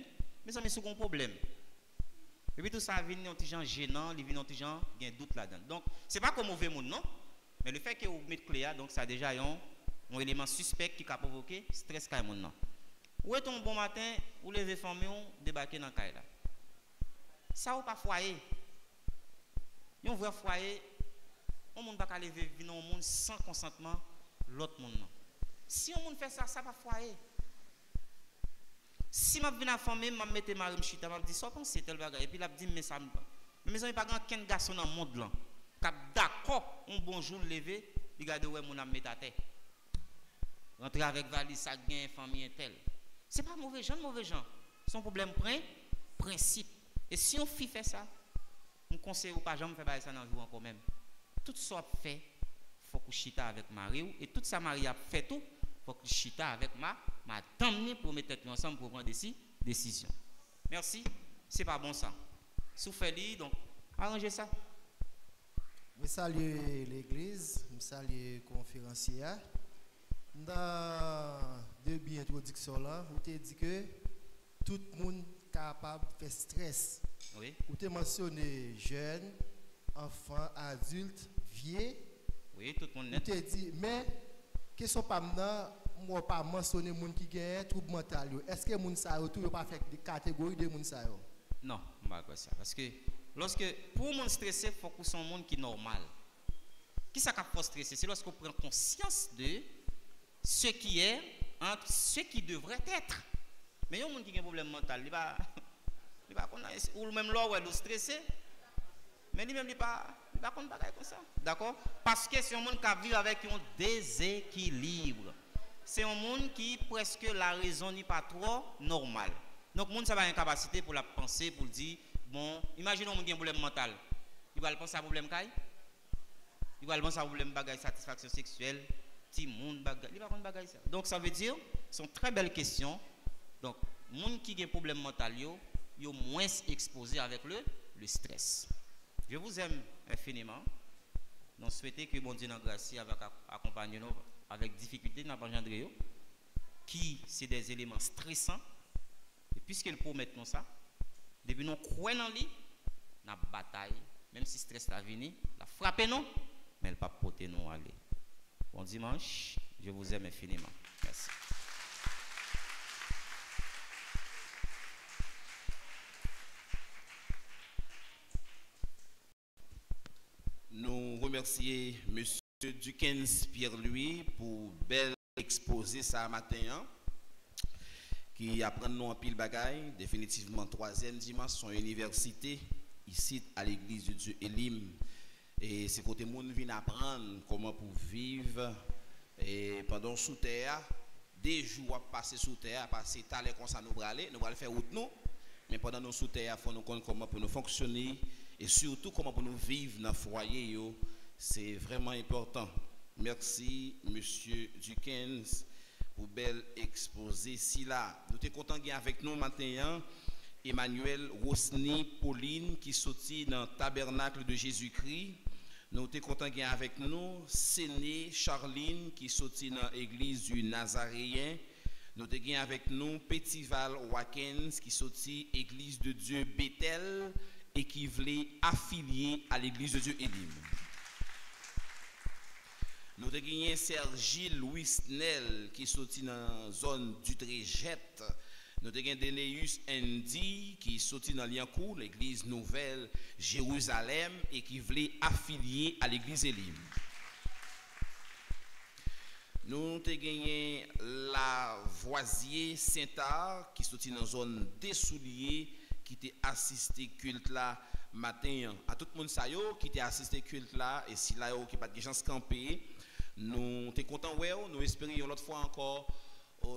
mais ça me sous un problème. Et puis tout ça vient un petit gens gênant, il vient un petit gens qui a doute là-dedans. Donc c'est pas comme mauvais monde non, mais le fait que vous mettez clé là donc ça déjà un élément suspect qui a provoqué stress kay monde non. Ou est un bon matin, ou lever famille débarquer dans kay là. Ça ou pas foyer. Un vrai foyer, on ne peut pas lever dans un monde sans consentement l'autre monde. Si on monde fait ça, ça pas foyer. Si je viens à la famille, je mets ma chita, je dis, ça pense tel bagage. Et puis, je dis, mais ça me. Mais il n'y a pas qu'un garçon dans le monde là. Qui d'accord, un bonjour levé, il regarde où mon âme met à terre. Rentrer avec valise, ça gagne, famille, tel. Ce n'est pas mauvais gens. Son problème, principe. Et si on fait ça, on conseille ou pas jamais faire ça dans le jour encore même. Tout ça fait, il faut que chita avec Marie et toute sa Marie a fait tout, il faut que chita avec ma madame pour mettre ensemble pour prendre des décisions. Merci. C'est pas bon ça. Si vous faites donc arrangez ça. Je salue l'église, je salue le conférencier. Dans le début d'introduction là, vous avez dit que tout le monde est capable de faire stress. Oui. Vous avez mentionné jeunes, enfants, adultes, vieux. Oui, tout le monde net. Vous avez dit, mais question pas maintenant, moi pas mentionner les gens qui ont trouble mental. Est-ce que les gens ça tout pas fait des catégories de gens ça? Non, je ne sais pas ça. Parce que pour les gens stressés, il faut que ce soit un monde qui est normal. Qui ça qui fait stresser? C'est lorsqu'on prend conscience de ce qui est entre ce qui devrait être. Mais il y a un monde qui a un problème mental, il va ou même là où il est stressé, mais lui-même il va comme ça. D'accord? Parce que c'est un monde qui vit avec un déséquilibre. C'est un monde qui presque la raison n'est pas trop normale. Donc le monde ça va une capacité pour la penser, pour dire bon, imaginons un monde qui a un problème mental. Il va penser à un problème caille. Il va penser à un problème bagage satisfaction sexuelle. Petit monde bagage, il va prendre bagage ça. Donc ça veut dire c'est une très belle question. Donc monde qui a un problème mental yo moins exposé avec le stress. Je vous aime infiniment. Nous souhaitons que bon Dieu nous grâce avec accompagner nous avec difficulté n'a pas engendré qui c'est des éléments stressants et puisqu'il promet nous ça depuis nous croyons en lui la bataille même si stress la vini la frapper nous mais elle pas porter nous aller. Bon dimanche, je vous aime infiniment. Merci. Nous remercions M. Dukens Pierre-Louis pour bel exposé ça matin, hein, qui apprend nous en pile bagaille, définitivement troisième dimanche, son université, ici à l'église de Dieu Elim. Et c'est côté monde vient apprendre comment pour vivre et pendant sous terre, des jours à passer sous terre, à passer talent comme ça nous allons faire route nous, mais pendant nous sous terre, il faut nous connaître comment pour nous fonctionner. Et surtout, comment pour nous vivre dans le foyer, c'est vraiment important. Merci, M. Dukens, pour bel exposé. Si là, nous sommes contents d'être avec nous maintenant, Emmanuel Rosny Pauline, qui sortit dans le tabernacle de Jésus-Christ. Nous sommes contents d'être avec nous, Séné Charline, qui sortit dans l'église du Nazaréen. Nous sommes avec nous, Petitval Watkins, qui sortit l'église de Dieu Bethel, et qui voulait affilier à l'église de Dieu Elim. Nous avons gagné Sergile Louis Snell qui est sorti dans la zone du Trégette. Nous avons gagné Deneus Andy qui est sorti dans Liancourt, l'église Nouvelle Jérusalem, et qui voulait affilier à l'église Elim. Nous avons gagné la Voisier Saint-Art qui est sorti dans la zone des Souliers, qui t'a assisté culte là matin à tout le monde ça yo qui t'a assisté culte là et si là yo qui pas de chance camper nous t'es content ouais nous espérons l'autre fois encore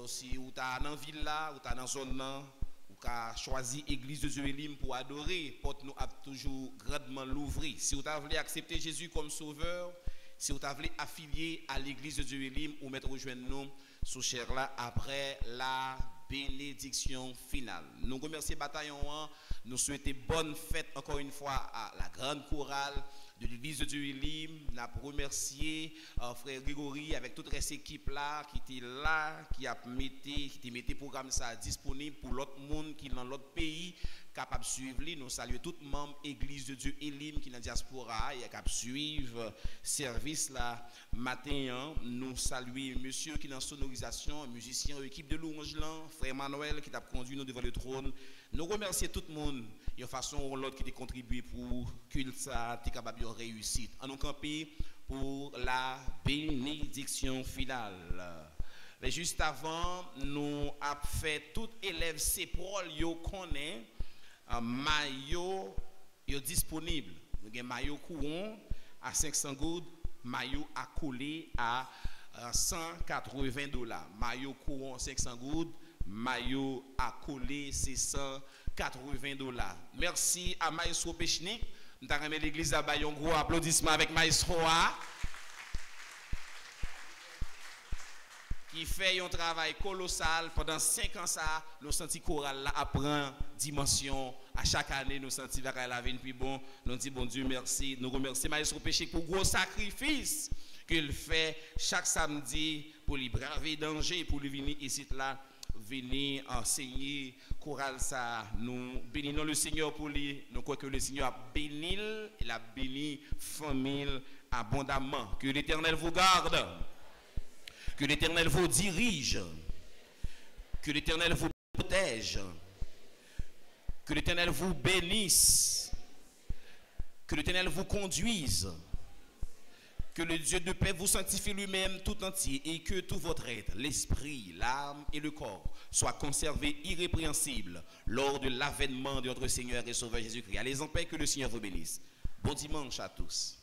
si ou t'as dans ville là ou t'as dans zone là ou qu'a choisi église de Dieu Elim pour adorer porte nous a toujours grandement l'ouvrir si vous voulez accepter Jésus comme sauveur si vous voulez affilier à l'église de Dieu Elim ou mettre rejoindre nous sous chair là après la bénédiction finale. Nous remercions Bataillon 1, nous souhaitons bonne fête encore une fois à la grande chorale de l'église de Dieu Elim. Nous remercier frère Grégory avec toute cette équipe là qui était là, qui a mis le programme ça disponible pour l'autre monde qui est dans l'autre pays capable de suivre. Nous saluons tout membre église de Dieu Elim qui est dans la diaspora et capable de suivre service là matin. Nous saluons monsieur qui est dans la sonorisation, musicien, équipe de louange là, frère Manuel qui t'a conduit nous devant le trône. Nous remercions tout le monde de façon ou l'autre qui a contribué pour que ça soit capable de réussir. En nous camper pour la bénédiction finale. Mais juste avant, nous avons fait tout élève CEPROL yo connaît maillot disponible. Nous avons maillot courant à 500 gouttes, maillot à coller à $180. Maillot courant 500 gouttes, maillot à coller c'est $180. Merci à Maestro Pechnik. Nous avons remis l'église à Bayon, gros applaudissement avec Maestro qui fait un travail colossal pendant 5 ans ça, le senti choral là apprend dimension. À chaque année, nous sentons que la vie plus bon. Nous disons, bon Dieu, merci. Nous remercions Maestro Péché pour le gros sacrifice qu'il fait chaque samedi pour lui braver danger, pour lui venir ici là, venir enseigner chorale ça. Nous bénissons le Seigneur pour lui. Nous croyons que le Seigneur a béni, il a béni famille abondamment. Que l'Éternel vous garde. Que l'Éternel vous dirige. Que l'Éternel vous protège. Que l'Éternel vous bénisse. Que l'Éternel vous conduise. Que le Dieu de paix vous sanctifie lui-même tout entier et que tout votre être, l'esprit, l'âme et le corps soient conservés irrépréhensibles lors de l'avènement de notre Seigneur et Sauveur Jésus-Christ. Allez en paix, que le Seigneur vous bénisse. Bon dimanche à tous.